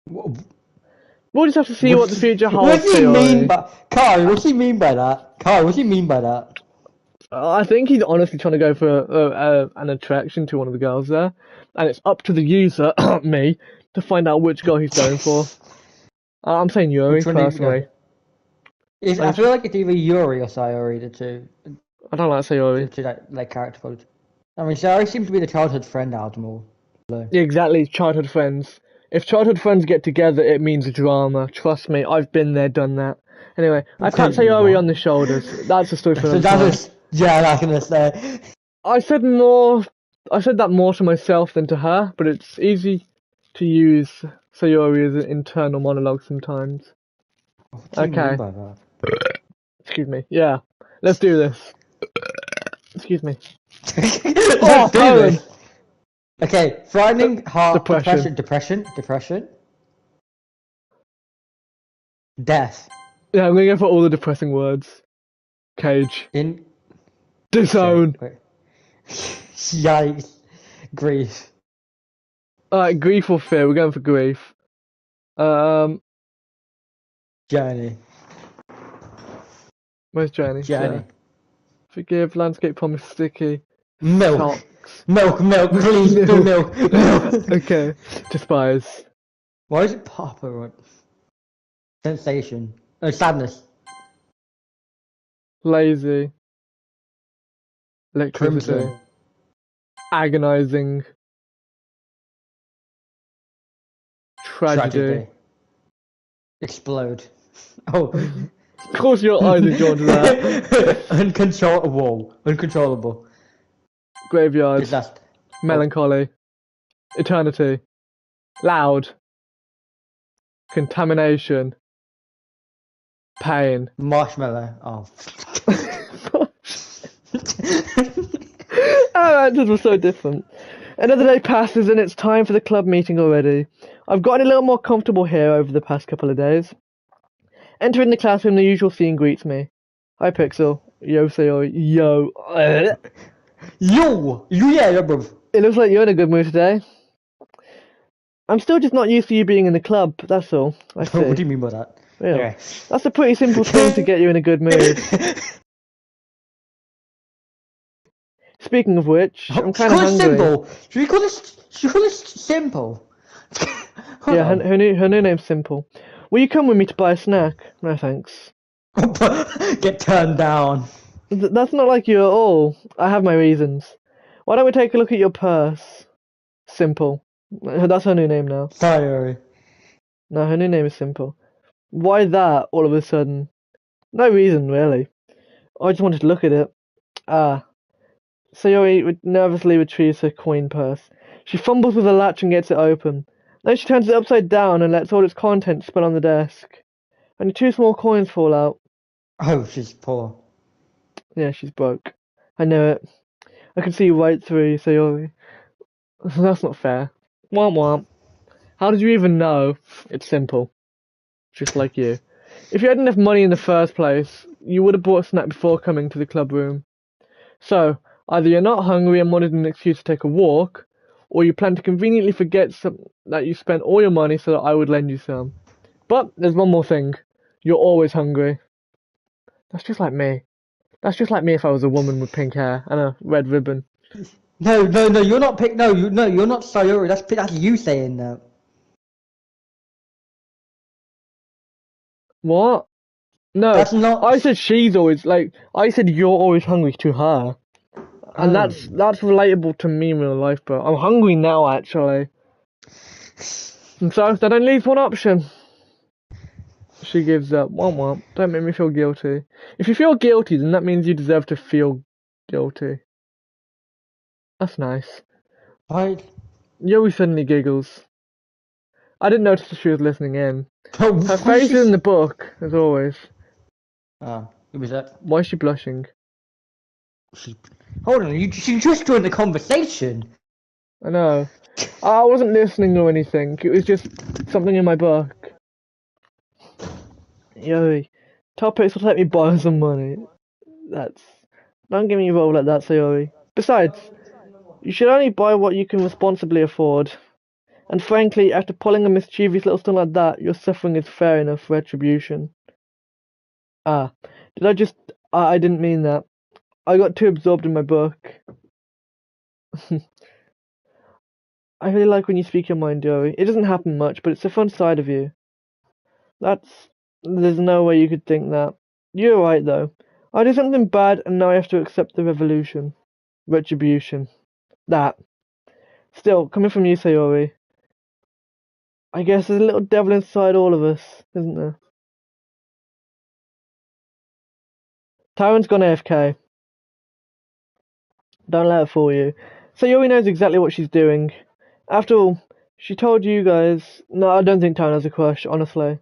We'll just have to see what the future holds, What do you mean Sayori. by... Kai, what do you mean by that? Kai, what do you mean by that? I think he's honestly trying to go for an attraction to one of the girls there, and it's up to the user, me, to find out which girl he's going for. I'm saying Yuri, Which one do you personally. go? I feel like it's either Yuri or Sayori, the two. I don't like Sayori. The two like character photos. I mean, Sayori seems to be the childhood friend out of them all. Yeah, exactly, childhood friends. If childhood friends get together, it means drama. Trust me, I've been there, done that. Anyway, I pat Sayori on the shoulders. That's a story for another time. Yeah, that's gonna say. I said that more to myself than to her, but it's easy to use Sayori as an internal monologue sometimes. What do you mean by that? Excuse me. Yeah. Let's do this. Excuse me. Let's do this. Okay, frightening, heart, depression, death. Yeah, I'm gonna go for all the depressing words. Cage. Disown. Yikes. Grief. Alright, grief or fear? We're going for grief. Journey. Where's Journey? Journey. Forgive, landscape promise sticky. Milk. Talks. Milk, please, do milk. Okay. Despise. Why is it Papa? Sensation. Oh, sadness. Lazy. Electricity. Crimson. Agonizing. Tragedy. Explode. Oh. Of course your eyes are drawn to that. Uncontrollable. Graveyard. Disaster. Melancholy. Eternity. Loud. Contamination. Pain. Marshmallow. Oh. Our answers were so different. Another day passes and it's time for the club meeting already. I've gotten a little more comfortable here over the past couple of days. Entering the classroom, the usual scene greets me. Hi, Pixel. Yo, Sayori. Yo. Yo! Yeah, bruv. It looks like you're in a good mood today. I'm still just not used to you being in the club, that's all. I see. What do you mean by that? Really? Okay. That's a pretty simple thing to get you in a good mood. Speaking of which, I'm kind of hungry. Simple. Should we call this simple? Yeah, her new name's Simple. Will you come with me to buy a snack? No thanks. Get turned down. That's not like you at all. I have my reasons. Why don't we take a look at your purse? Simple. That's her new name now. Sorry. No, her new name is Simple. Why that, all of a sudden? No reason, really. I just wanted to look at it. Sayori nervously retrieves her coin purse. She fumbles with the latch and gets it open. Then she turns it upside down and lets all its contents spill on the desk. Only 2 small coins fall out. Oh, she's poor. Yeah, she's broke. I know it. I can see right through you, Sayori. That's not fair. Womp womp. How did you even know? It's simple. Just like you. If you had enough money in the first place, you would have bought a snack before coming to the club room. So, either you're not hungry and wanted an excuse to take a walk, or you plan to conveniently forget that you spent all your money so that I would lend you some. But there's one more thing. You're always hungry. That's just like me. That's just like me if I was a woman with pink hair and a red ribbon. No, you're not pink. No, you're not Sayori. That's you saying that. What? No, That's not. I said she's always, I said you're always hungry to her. And that's relatable to me in real life, bro. I'm hungry now, actually. And so, that only leaves one option. She gives up. Womp womp. Don't make me feel guilty. If you feel guilty, then that means you deserve to feel guilty. That's nice. Right. Yui suddenly giggles. I didn't notice that she was listening in. Oh, Her face is in the book, as always. Oh, who was that? Why is she blushing? Hold on, she just joined the conversation. I know. I wasn't listening or anything. It was just something in my book. Yoi. Tell Pixel to let me borrow some money. Don't get me involved like that, Sayori. Besides, you should only buy what you can responsibly afford. And frankly, after pulling a mischievous little stunt like that, your suffering is fair enough retribution. I didn't mean that. I got too absorbed in my book. I really like when you speak your mind, Joey. It doesn't happen much, but it's a fun side of you. There's no way you could think that. You're right, though. I did something bad, and now I have to accept the retribution. That. Still, coming from you, Sayori, I guess there's a little devil inside all of us, isn't there? Tyron's gone AFK. Don't let her fool you. Sayori knows exactly what she's doing. After all, she told you guys... No, I don't think Tyron has a crush, honestly.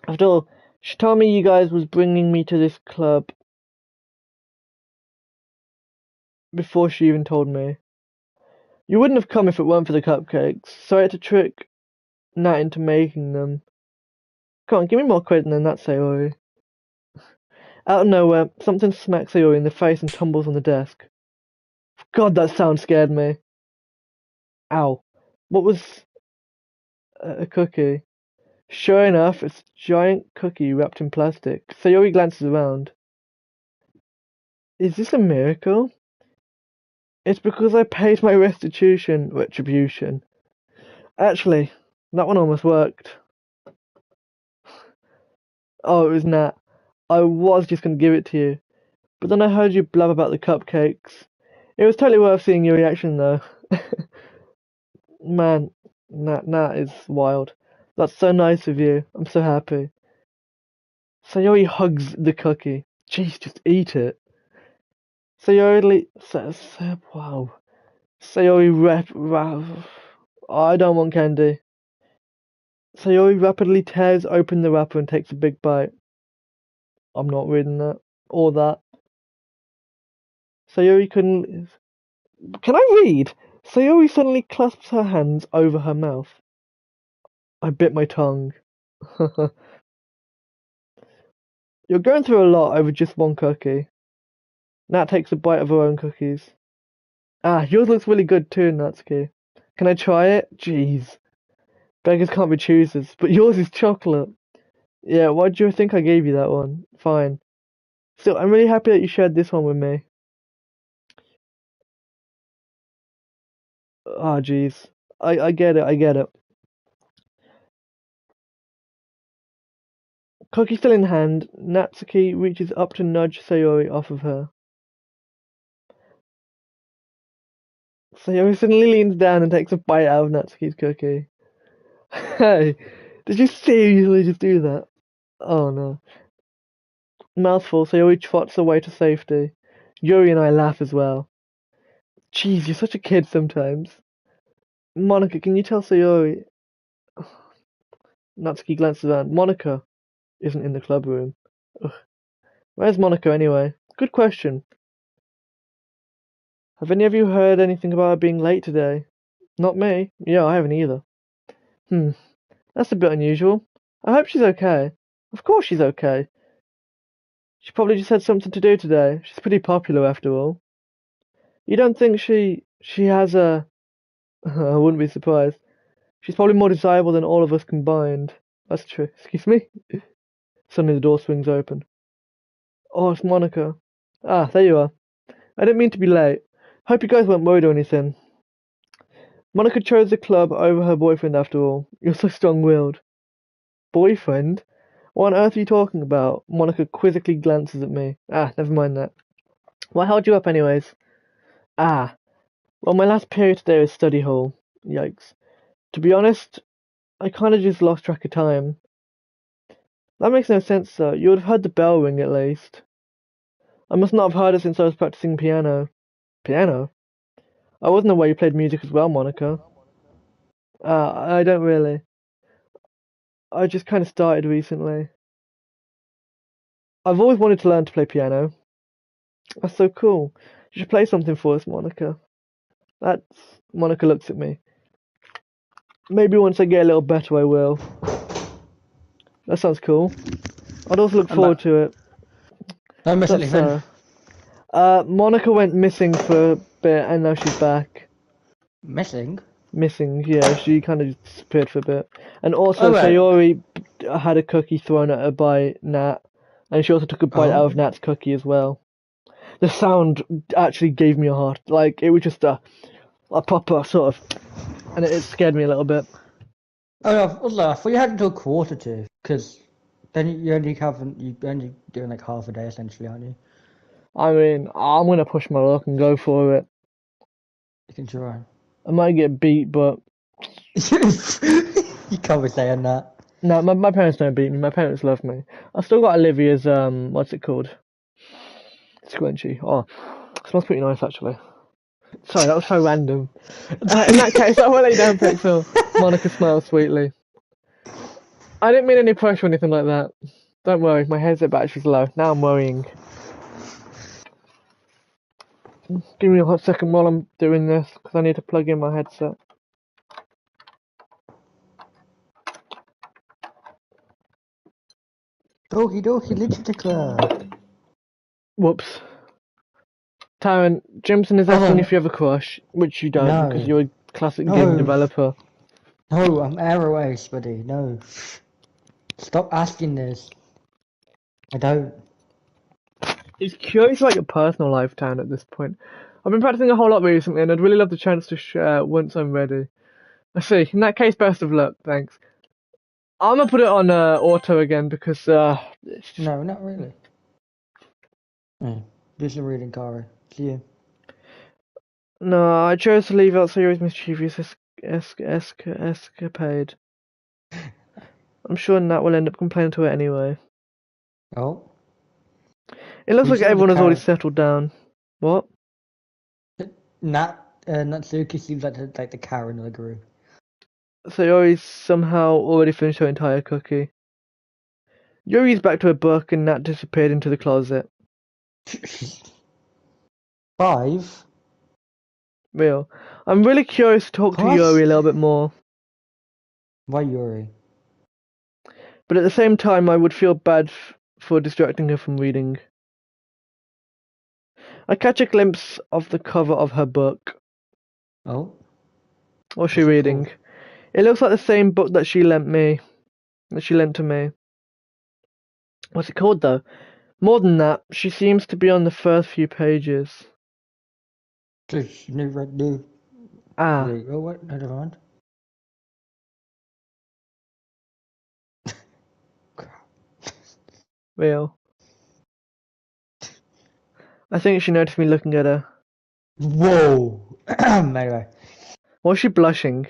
After all, she told me you guys was bringing me to this club before she even told me. You wouldn't have come if it weren't for the cupcakes, so I had to trick Nat into making them. Come on, give me more credit than that, Sayori. Out of nowhere, something smacks Sayori in the face and tumbles on the desk. God, that sound scared me. Ow. What was... a cookie? Sure enough, it's a giant cookie wrapped in plastic. Sayori glances around. Is this a miracle? It's because I paid my retribution. Actually, that one almost worked. Oh, it was Nat. I was just gonna give it to you, but then I heard you blab about the cupcakes. It was totally worth seeing your reaction though. Man, that is wild. That's so nice of you. I'm so happy. Sayori hugs the cookie. Jeez, just eat it. Sayori, wow. Sayori I don't want candy. Sayori rapidly tears open the wrapper and takes a big bite. I'm not reading that. Or that. Sayori couldn't... Can I read? Sayori suddenly clasps her hands over her mouth. I bit my tongue. You're going through a lot over just one cookie. Nat takes a bite of her own cookies. Ah, yours looks really good too, Natsuki. Can I try it? Jeez. Beggars can't be choosers, but yours is chocolate. Yeah, why do you think I gave you that one? Fine. Still, I'm really happy that you shared this one with me. Ah, jeez. I get it, I get it. Cookie still in hand, Natsuki reaches up to nudge Sayori off of her. Sayori suddenly leans down and takes a bite out of Natsuki's cookie. Hey, did you seriously just do that? Oh no. Mouthful, Sayori trots away to safety. Yuri and I laugh as well. Jeez, you're such a kid sometimes. Monica, can you tell Sayori? Natsuki glances around. Monica isn't in the club room. Ugh. Where's Monica anyway? Good question. Have any of you heard anything about her being late today? Not me. Yeah, I haven't either. That's a bit unusual. I hope she's okay. Of course she's okay. She probably just had something to do today. She's pretty popular after all. You don't think she has a... I wouldn't be surprised. She's probably more desirable than all of us combined. That's true. Excuse me? Suddenly the door swings open. Oh, it's Monica. Ah, there you are. I didn't mean to be late. Hope you guys weren't worried or anything. Monica chose the club over her boyfriend after all. You're so strong-willed. Boyfriend? What on earth are you talking about? Monica quizzically glances at me. Ah, never mind that. What held you up anyways? Ah, well my last period today was study hall. Yikes. To be honest, I kinda just lost track of time. That makes no sense though. You would have heard the bell ring at least. I must not have heard it since I was practicing piano. Piano? I wasn't aware you played music as well, Monica. I don't really. I just kinda started recently. I've always wanted to learn to play piano. That's so cool. You should play something for us, Monica. Monica looks at me. Maybe once I get a little better I will. That sounds cool. I'd also look forward to it. Don't miss anything. Monica went missing for a bit and now she's back. Missing? Missing, yeah, she kind of disappeared for a bit. And also, Sayori had a cookie thrown at her by Nat, and she also took a bite out of Nat's cookie as well. The sound actually gave me a heart. Like, it was just a proper sort of... And it scared me a little bit. Oh, no, I thought you had until 1:45, because then you're only doing like half a day essentially, aren't you? I mean, I'm going to push my luck and go for it. You can try. I might get beat, but... You can't be saying that. No, my parents don't beat me. My parents love me. I've still got Olivia's, what's it called? Scrunchie. Oh, it smells pretty nice, actually. Sorry, that was so random. In that case, I will lay down Pixel. Monica smiles sweetly. I didn't mean any pressure or anything like that. Don't worry, my headset battery's low. Now I'm worrying. Give me a hot second while I'm doing this, because I need to plug in my headset. Doki Doki Literature Club. Whoops. Taryn, Jimson is asking if you have a crush, which you don't, because you're a classic game developer. No, I'm Aeroace, buddy. No. Stop asking this. I don't. He's curious about your personal life, Taryn, at this point. I've been practicing a whole lot recently, and I'd really love the chance to share once I'm ready. I see. In that case, best of luck. Thanks. I'm gonna put it on auto again because it's just... No, not really. Yeah. Do some reading, Kari. See you. No, I chose to leave out Sayori's mischievous escapade. I'm sure Nat will end up complaining to her anyway. Oh. It looks You like said the everyone has already Karen. settled down. What? Natsuki seems like the Karen of the group. Sayori's somehow already finished her entire cookie. Yuri's back to her book and Nat disappeared into the closet. 5? Real. I'm really curious to talk to What? Yuri a little bit more, Why Yuri? but at the same time I would feel bad for distracting her from reading. I catch a glimpse of the cover of her book. Oh. What's she What's it reading? called? It looks like the same book that she lent to me. What's it called though? More than that, she seems to be on the first few pages. Just new. Ah, Oh, what? Never mind. real. I think she noticed me looking at her. Whoa. Anyway. Was she blushing?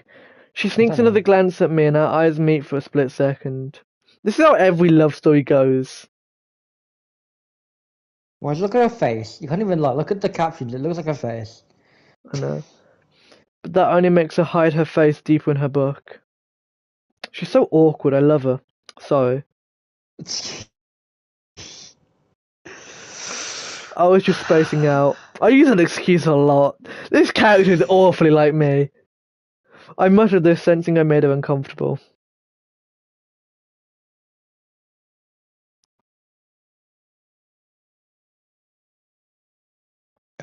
She I sneaks don't another know. glance at me and our eyes meet for a split second. This is how every love story goes. Well, look at her face. You can't even look at the captions. It looks like her face. I know. But that only makes her hide her face deeper in her book. She's so awkward, I love her. Sorry. I was just spacing out. I use that excuse a lot. This character is awfully like me. I muttered this, sensing I made her uncomfortable.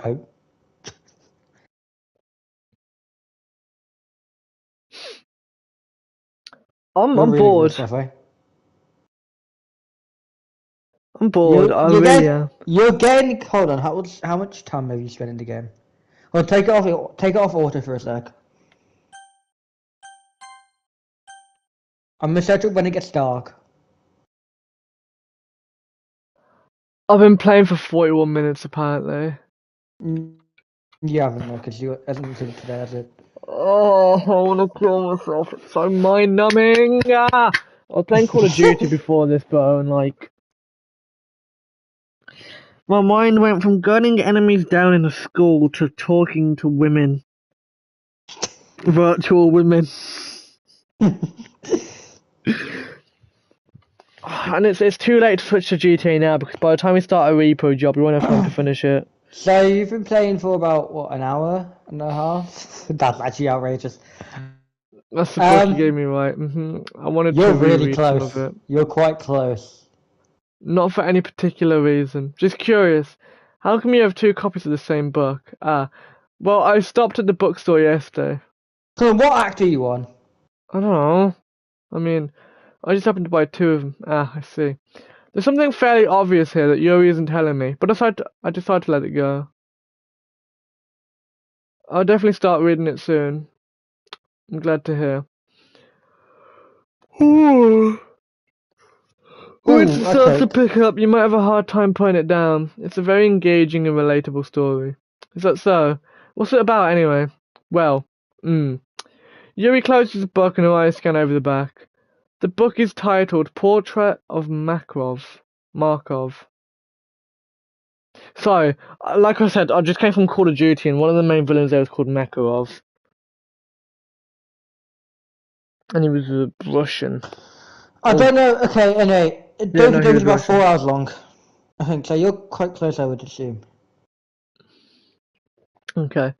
Oh. You're I'm really good, bored. Steffi. I'm bored. I really am. You're getting. Hold on. How much time have you spent in the game? Well, take it off. Take it off auto for a sec. I'm gonna set it when it gets dark. I've been playing for 41 minutes apparently. You haven't though, because you hasn't since today, has it? Oh, I want to kill myself. It's so mind-numbing. Ah! I was playing Call of Duty before this, bro, and my mind went from gunning enemies down in a school to talking to women. Virtual women. And it's too late to switch to GTA now because by the time we start a repo job, we won't have time to finish it. So you've been playing for about what, an hour and a half? That's actually outrageous. That's the book you gave me, right? I wanted You're to really reread some of close. it. You're quite close. Not for any particular reason. Just curious. How come you have two copies of the same book? Well, I stopped at the bookstore yesterday. So what act are you on? I don't know. I mean, I just happened to buy two of them. I see. There's something fairly obvious here that Yuri isn't telling me, but I decided to let it go. I'll definitely start reading it soon. I'm glad to hear. Once it starts to pick up, you might have a hard time putting it down. It's a very engaging and relatable story. Is that so? What's it about anyway? Well, Yuri closes the book and her eyes scan over the back. The book is titled Portrait of Markov. So, like I said, I just came from Call of Duty and one of the main villains there was called Makarov. And he was a Russian. I don't know. Okay, anyway, Yeah, no, Doki he Doki was is about Russian. 4 hours long. I think so. You're quite close, I would assume. Okay.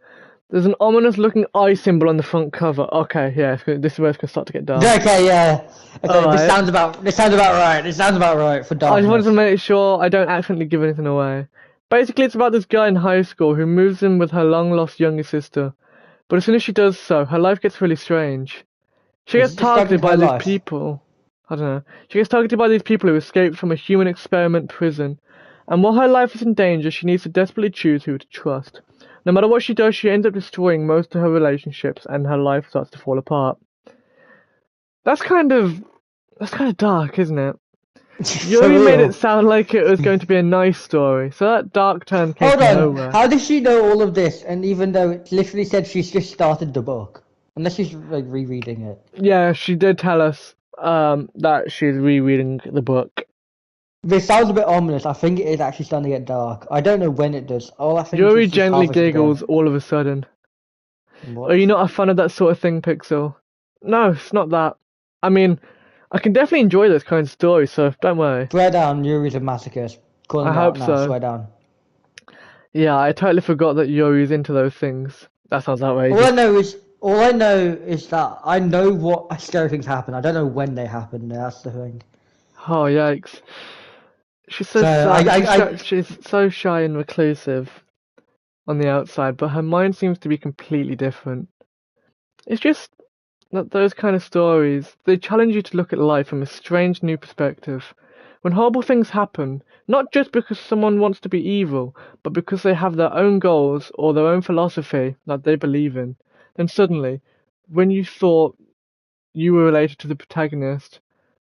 There's an ominous looking eye symbol on the front cover. Okay, yeah, this is where it's gonna start to get dark. Okay, yeah. Okay, Alright. this sounds about right. This sounds about right for darkness. I just wanted to make sure I don't accidentally give anything away. Basically, it's about this girl in high school who moves in with her long-lost younger sister. But as soon as she does so, her life gets really strange. She Is gets this describing targeted by her these life? people. I don't know. She gets targeted by these people who escaped from a human experiment prison. And while her life is in danger, she needs to desperately choose who to trust. No matter what she does, she ends up destroying most of her relationships, and her life starts to fall apart. That's kind of dark, isn't it? Yuri For made real. it sound like it was going to be a nice story, so that dark turn came Hold from on. nowhere. How does she know all of this? And even though it literally said she's just started the book, unless she's like rereading it. Yeah, she did tell us that she's rereading the book. This sounds a bit ominous. I think it is actually starting to get dark. I don't know when it does. All I think Yuri is she's gently halfway to the giggles end. all of a sudden. What? Are you not a fan of that sort of thing, Pixel? No, it's not that. I mean, I can definitely enjoy this kind of story, so don't worry. Swear down, Yuri's a masochist. Calling I it hope out now. so. Swear down. Yeah, I totally forgot that Yuri's into those things. That sounds All outrageous. I know is that I know what scary things happen. I don't know when they happen. That's the thing. Oh, yikes. She's so So she's so shy and reclusive on the outside, but her mind seems to be completely different. It's just that those kind of stories, they challenge you to look at life from a strange new perspective. When horrible things happen, not just because someone wants to be evil, but because they have their own goals or their own philosophy that they believe in, then suddenly, when you thought you were related to the protagonist,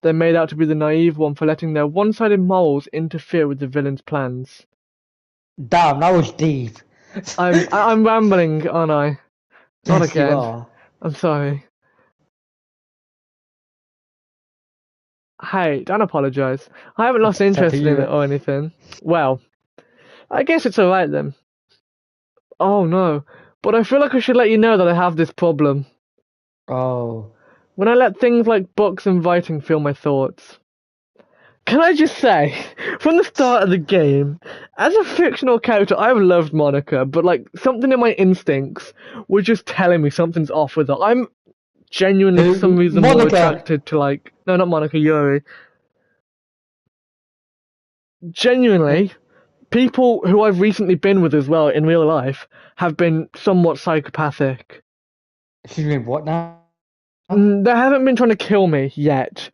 they're made out to be the naive one for letting their one-sided morals interfere with the villain's plans. damn, that was deep. I'm rambling, aren't I? Not Yes, you again. are. I'm sorry. Hey, don't apologise. I haven't lost It's up interest to in you. it or anything. Well, I guess it's alright then. Oh no, but I feel like I should let you know that I have this problem. Oh. When I let things like books and writing fill my thoughts. Can I just say, from the start of the game, as a fictional character, I've loved Monica, but like something in my instincts was just telling me something's off with her. I'm genuinely, for some reason, more Monica. attracted to no, not Monica, Yuri. Genuinely, people who I've recently been with as well in real life have been somewhat psychopathic. Excuse me, what now? They haven't been trying to kill me yet,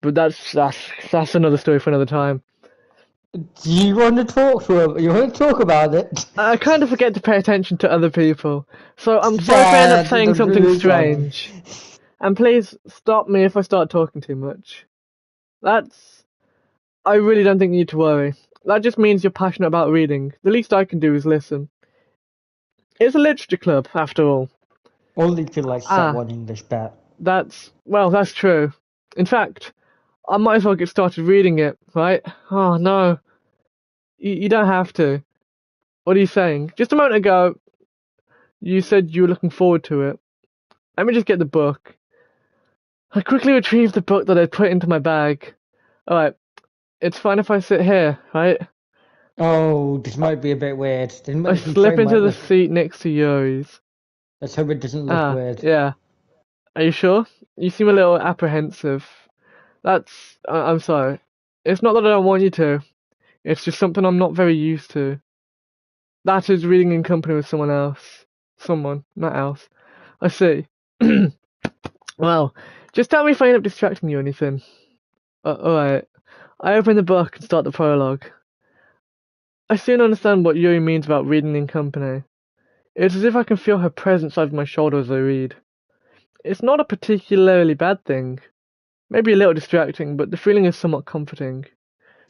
but that's another story for another time. Do you want to talk to her? You want to talk about it? I kind of forget to pay attention to other people, so I'm sorry if I end up saying something strange. And please stop me if I start talking too much. I really don't think you need to worry. That just means you're passionate about reading. The least I can do is listen. It's a literature club, after all. Only feel like set one English bet. That's true. In fact, I might as well get started reading it, right? Oh no. You don't have to. What are you saying? Just a moment ago, you said you were looking forward to it. Let me just get the book. I quickly retrieved the book that I'd put into my bag. Alright, it's fine if I sit here, right? Oh, this might be a bit weird. I slip into the seat next to Yuri's. Let's hope it doesn't look weird. Yeah. Are you sure? You seem a little apprehensive. I'm sorry. It's not that I don't want you to. It's just something I'm not very used to. That is reading in company with someone else. Someone, not else. I see. Well, just tell me if I end up distracting you or anything. Alright. I open the book and start the prologue. I soon understand what Yuri means about reading in company. It's as if I can feel her presence over my shoulder as I read. It's not a particularly bad thing. Maybe a little distracting, but the feeling is somewhat comforting.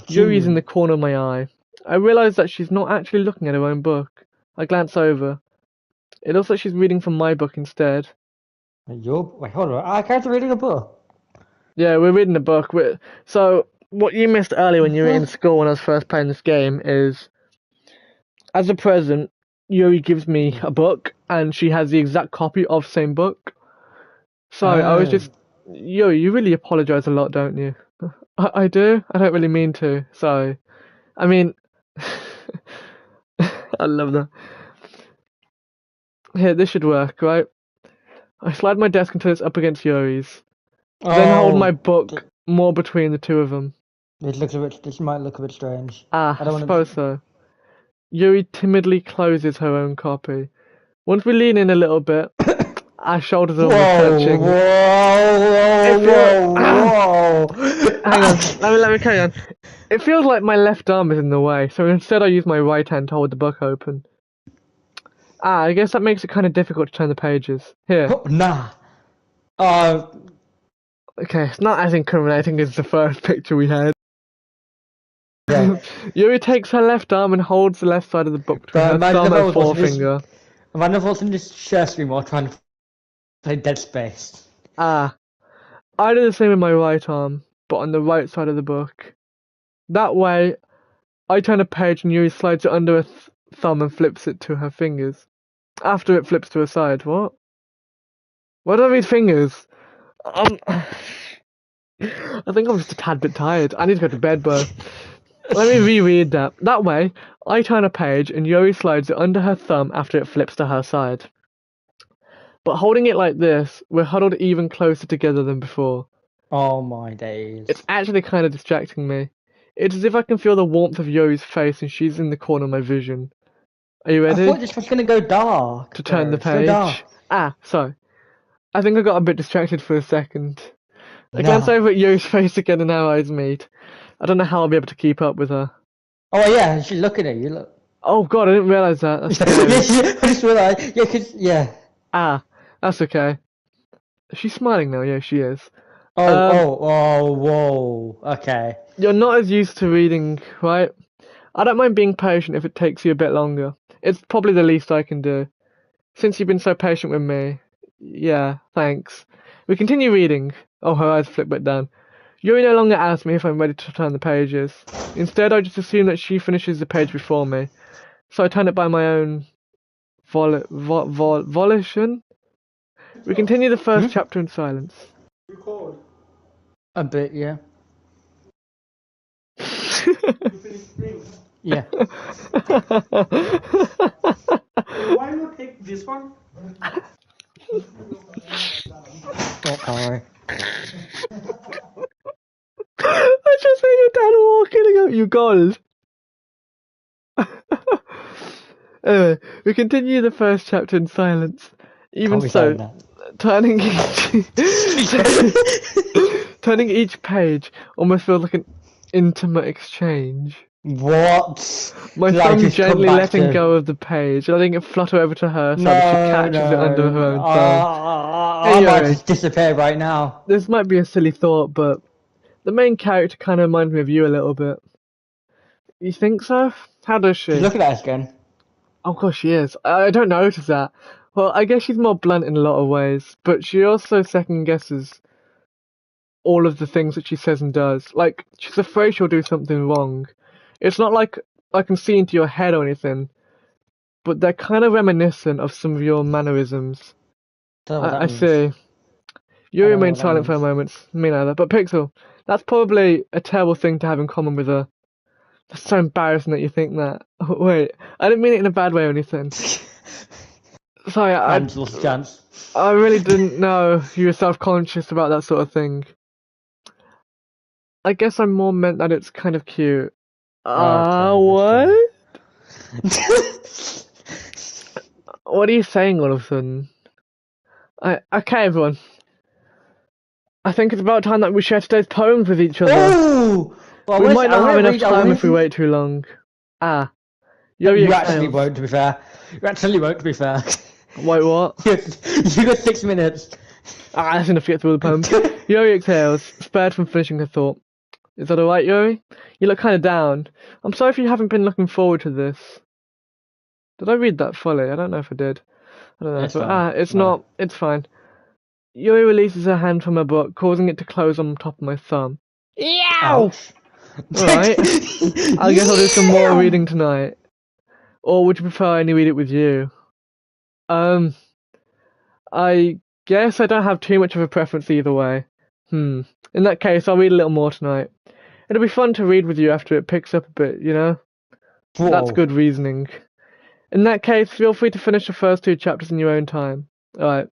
Yuri's in the corner of my eye. I realise that she's not actually looking at her own book. I glance over. It looks like she's reading from my book instead. Wait, hold on. I can't reading a book. Yeah, we're reading a book. So, what you missed earlier when you were in school when I was first playing this game is, as a present, Yuri gives me a book, and she has the exact copy of the same book. So, I was just... Yuri, you really apologise a lot, don't you? I do? I don't really mean to, sorry. I mean... I love that. Here, this should work, right? I slide my desk until it's up against Yuri's. Then hold my book more between the two of them. This might look a bit strange. I suppose so. Yuri timidly closes her own copy. Once we lean in a little bit, our shoulders are almost touching. Whoa! Hang on, let me carry on. It feels like my left arm is in the way, so instead I use my right hand to hold the book open. I guess that makes it kind of difficult to turn the pages. Here. Nah. Okay, it's not as incriminating as the first picture we had. Yeah. Yuri takes her left arm and holds the left side of the book between But her imagine thumb if I and was watching this- forefinger. Imagine if I was in this share screen while trying to play Dead Space. Ah, I do the same with my right arm, but on the right side of the book. That way, I turn a page and Yuri slides it under her thumb and flips it to her fingers. After it flips to her side. What? Why do I read fingers? I think I'm just a tad bit tired. I need to go to bed, bro. Let me reread that. That way, I turn a page and Yuri slides it under her thumb after it flips to her side. But holding it like this, we're huddled even closer together than before. Oh my days. It's actually kind of distracting me. It's as if I can feel the warmth of Yuri's face and she's in the corner of my vision. Are you I ready thought this was gonna go dark. to turn the It's so dark. page? Ah, sorry. I think I got a bit distracted for a second. I No. glance over at Yuri's face again and our eyes meet. I don't know how I'll be able to keep up with her. Oh yeah, she's looking at you. Look. Oh god, I didn't realise that. That's scary. I just realised. Yeah, 'cause yeah. Ah, that's okay. Is she smiling now? Yeah, she is. Whoa. Okay. You're not as used to reading, right? I don't mind being patient if it takes you a bit longer. It's probably the least I can do. Since you've been so patient with me. Yeah, thanks. We continue reading. Oh, her eyes flip back down. Yuri no longer asks me if I'm ready to turn the pages. Instead, I just assume that she finishes the page before me. So I turn it by my own volition. We continue the first chapter in silence. Record. A bit, yeah. You finished reading. Yeah. Why not take this one? Don't worry. I just made your dad walking and go, you gold. Anyway, we continue the first chapter in silence. Even Can't be so, saying that. turning each page almost feels like an intimate exchange. What? My Did I thumb just come gently back letting to- go of the page, letting it flutter over to her so No, that she catches it under her own thumb. I might Anyway. just disappear right now. This might be a silly thought, but the main character kind of reminds me of you a little bit. You think so? How does she? Look at that again. Of course she is. I don't notice that. Well, I guess she's more blunt in a lot of ways, but she also second guesses all of the things that she says and does. Like, she's afraid she'll do something wrong. It's not like I can see into your head or anything, but they're kind of reminiscent of some of your mannerisms. Don't know what that I means. see. You I don't know remain what that silent for a means. moment. Me neither. But Pixel, that's probably a terrible thing to have in common with her. That's so embarrassing that you think that. Wait, I didn't mean it in a bad way or anything. Sorry, Hands lost chance. I really didn't know you were self-conscious about that sort of thing. I guess I more meant that it's kind of cute. Okay, What? What are you saying all of a sudden? Okay, everyone. I think it's about time that we share today's poems with each other. Oh! Well, We might not have enough read, time if we wait too long. Yuri You actually exhales. won't, to be fair. You actually won't, to be fair. Wait, what? You got 6 minutes. That's enough to get through the poem. Yuri exhales, spared from finishing her thought. Is that alright, Yuri? You look kind of down. I'm sorry if you haven't been looking forward to this. Did I read that fully? I don't know if I did. I don't know. It's But, fine. it's No. not. It's fine. Yuri releases her hand from her book, causing it to close on top of my thumb. Ouch. Alright. I guess I'll do some more reading tonight. Or would you prefer I only read it with you? I guess I don't have too much of a preference either way. In that case, I'll read a little more tonight. It'll be fun to read with you after it picks up a bit, you know? That's Whoa. good reasoning. In that case, feel free to finish the first 2 chapters in your own time. Alright.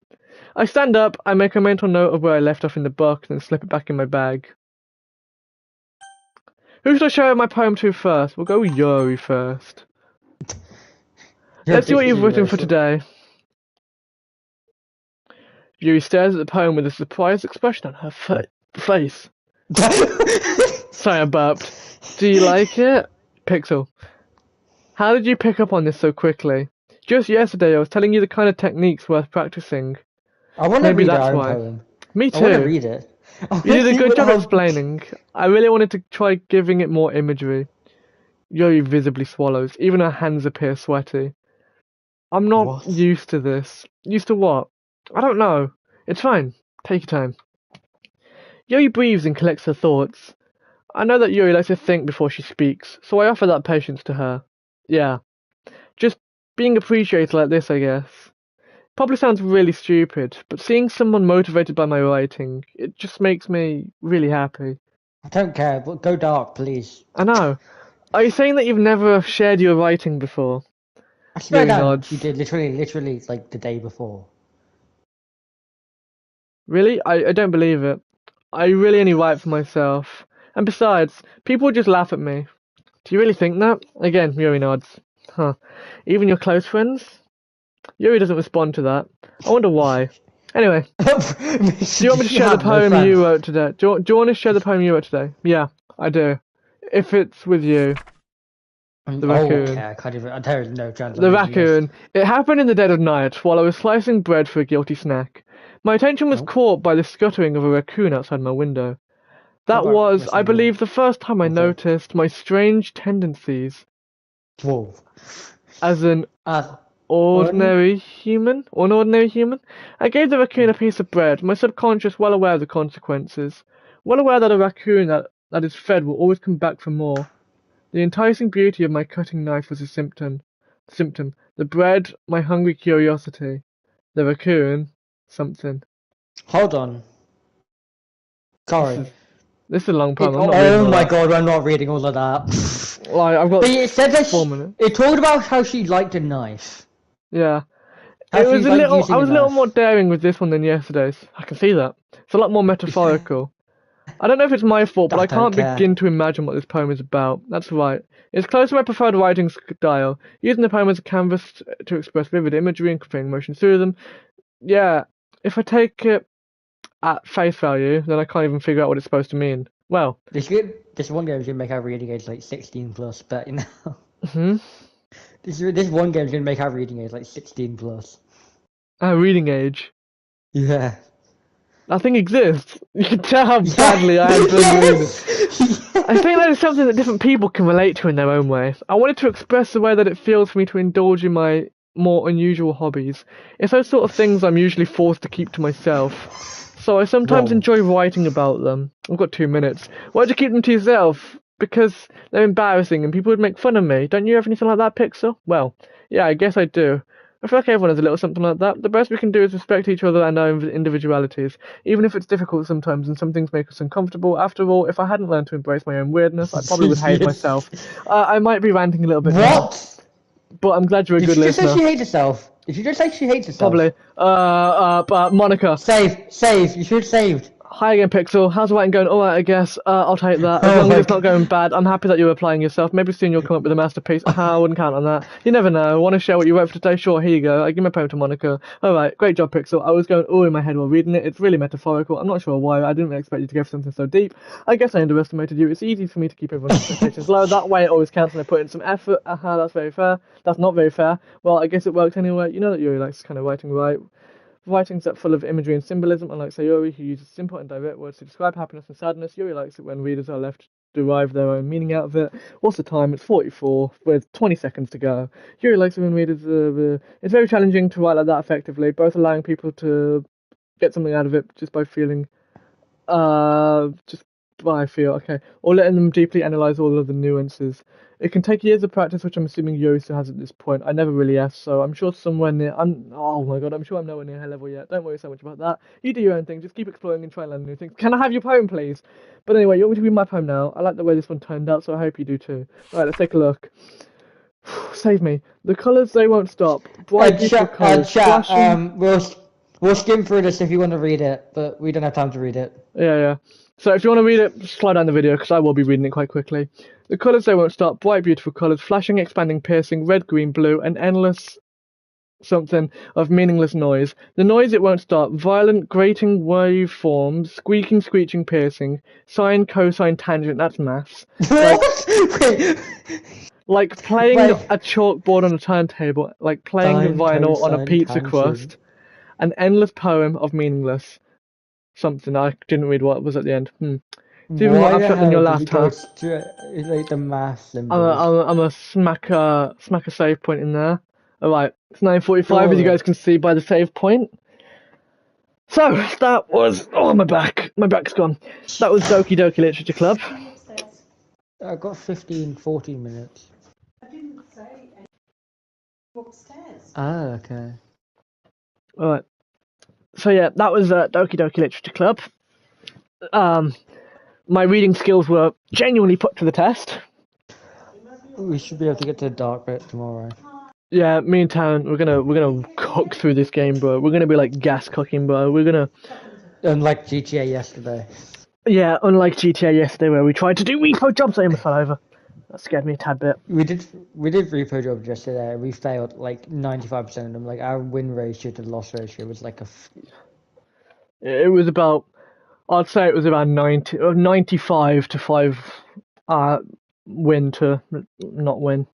I stand up, I make a mental note of where I left off in the book, and then slip it back in my bag. Who should I show my poem to first? We'll go Yuri first. Let's see what you've written for today. Yuri stares at the poem with a surprised expression on her face. Sorry, I burped. Do you like it? Pixel. How did you pick up on this so quickly? Just yesterday I was telling you the kind of techniques worth practicing. I want to Maybe read that's our own why. poem. Me I want to too. read it. You did a good job explaining. I really wanted to try giving it more imagery. Yuri visibly swallows. Even her hands appear sweaty. I'm not What? used to this. Used to what? I don't know. It's fine. Take your time. Yuri breathes and collects her thoughts. I know that Yuri likes to think before she speaks, so I offer that patience to her. Yeah. Just being appreciated like this, I guess. Probably sounds really stupid, but seeing someone motivated by my writing, it just makes me really happy. I don't care, but go dark, please. I know. Are you saying that you've never shared your writing before? I swear Yuri down, nods. you did literally, like the day before. Really? I don't believe it. I really only write for myself. And besides, people just laugh at me. Do you really think that? Again, Yuri nods. Huh. Even your close friends? Yuri doesn't respond to that. I wonder why. Anyway, do you want me to share the poem you wrote today? Do you want to share the poem you wrote today? Yeah, I do. If it's with you. The raccoon. Okay, I can't even. There is no chance. The raccoon. It happened in the dead of night while I was slicing bread for a guilty snack. My attention was caught by the scuttering of a raccoon outside my window. That about was, rest I of the believe, the first time I Okay. noticed my strange tendencies Whoa. as an Uh, ordinary human. I gave the raccoon a piece of bread, my subconscious well aware of the consequences, well aware that a raccoon that is fed will always come back for more. The enticing beauty of my cutting knife was a symptom. The bread, my hungry curiosity. The raccoon, something. hold on. Sorry. This is a long poem. I'm not reading Oh all my that. god, I'm not reading all of that. Like, I've got But it said that 4 minutes. it talked about how she liked a knife. Yeah. How It she was a liked little. using I was a little knife. more daring with this one than yesterday's. I can see that. It's a lot more metaphorical. I don't know if it's my fault, but I I can't don't care. begin to imagine what this poem is about. That's right. It's close to my preferred writing style, using the poem as a canvas to express vivid imagery and conveying emotion through them. Yeah, if I take it at face value, then I can't even figure out what it's supposed to mean. Well, This one game's gonna make our reading age like 16 plus, but you know. This one game's gonna make our reading age like 16 plus. reading age. Yeah. That thing exists. You can tell how badly I had done reading. I think that is something that different people can relate to in their own way. I wanted to express the way that it feels for me to indulge in my more unusual hobbies. It's those sort of things I'm usually forced to keep to myself. So I sometimes Whoa. enjoy writing about them. I've got 2 minutes. Why'd you keep them to yourself? Because they're embarrassing and people would make fun of me. Don't you have anything like that, Pixel? Well, yeah, I guess I do. I feel like everyone has a little something like that. The best we can do is respect each other and our individualities, even if it's difficult sometimes and some things make us uncomfortable. After all, if I hadn't learned to embrace my own weirdness, I probably would hate myself. I might be ranting a little bit now, What? but I'm glad you're a Did good she just say listener. she hates herself? Did you just say she hates herself? Probably. Monica. Save. You should have saved. Hi again, Pixel. How's the writing going? Alright, I guess. I'll take that. As Oh long my as it's not God. going bad, I'm happy that you're applying yourself. Maybe soon you'll come up with a masterpiece. I wouldn't count on that. You never know. Want to share what you wrote for today? Sure, here you go. I give my poem to Monica. Alright, great job, Pixel. I was going all in my head while reading it. It's really metaphorical. I'm not sure why. I didn't expect you to go for something so deep. I guess I underestimated you. It's easy for me to keep everyone's expectations low. That way it always counts when I put in some effort. That's very fair. That's not very fair. Well, I guess it works anyway. You know that Yuri likes kind of writing right. Writings that full of imagery and symbolism, unlike Sayori, who uses simple and direct words to describe happiness and sadness. Yuri likes it when readers are left to derive their own meaning out of it. What's the time? It's 44, with 20 seconds to go. Yuri likes it when readers... it's very challenging to write like that effectively, both allowing people to get something out of it just by feeling... just by I feel, okay. Or letting them deeply analyse all of the nuances. It can take years of practice, which I'm assuming Yuri still has at this point. I never really asked, so I'm sure somewhere near... oh my god, I'm sure I'm nowhere near her level yet. Don't worry so much about that. You do your own thing, just keep exploring and try and learn new things. Can I have your poem, please? But anyway, you want me to read my poem now? I like the way this one turned out, so I hope you do too. Alright, let's take a look. Save me. The colours, they won't stop. Bright, beautiful colours. Flashing... We'll skim through this if you want to read it, but we don't have time to read it. Yeah. So if you want to read it, slow down the video, because I will be reading it quite quickly. The colours, they won't stop. Bright, beautiful colours. Flashing, expanding, piercing. Red, green, blue. An endless something of meaningless noise. The noise, it won't stop. Violent, grating waveforms. Squeaking, screeching, piercing. Sine, cosine, tangent. That's maths. What? Like playing Wait. a chalkboard on a turntable. Like playing the Sine, vinyl on a cosine, pizza tangent. crust. An endless poem of meaningless something. I didn't read what was at the end. It's even more Why the abstract than your hell last did you go half. It's like the math symbol. I'm a smack a save point in there. Alright, it's 9:45 as you guys can see by the save point. So that was my back's gone. That was Doki Doki Literature Club. Upstairs. I got 14 minutes. I didn't say anything. Upstairs. Ah, okay. Alright. So yeah, that was Doki Doki Literature Club. My reading skills were genuinely put to the test. We should be able to get to the dark bit tomorrow. Yeah, me and Taryn, we're gonna cook through this game, bro. We're gonna be like gas cooking, bro. We're gonna. Unlike GTA yesterday. Yeah, unlike GTA yesterday, where we tried to do repo jobs, I almost fell over. That scared me a tad bit. We did repo jobs yesterday. We failed like 95% of them. Like our win ratio to loss ratio was like It was about, I'd say it was about 95 to 5 win to not win.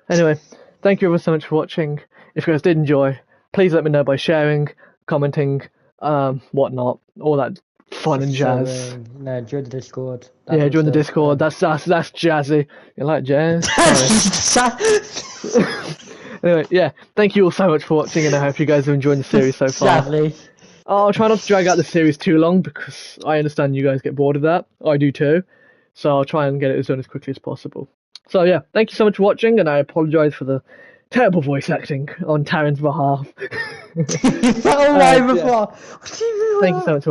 Anyway, thank you ever so much for watching. If you guys did enjoy, please let me know by sharing, commenting, whatnot, all that fun and jazz. No, join the Discord. Yeah, join the Discord. That's jazzy. You like jazz? Anyway, yeah, thank you all so much for watching, and I hope you guys have enjoyed the series so far. Sadly. I'll try not to drag out the series too long because I understand you guys get bored of that. I do too. So I'll try and get it done as quickly as possible. So yeah, thank you so much for watching, and I apologise for the terrible voice acting on Taryn's behalf. Thank you so much.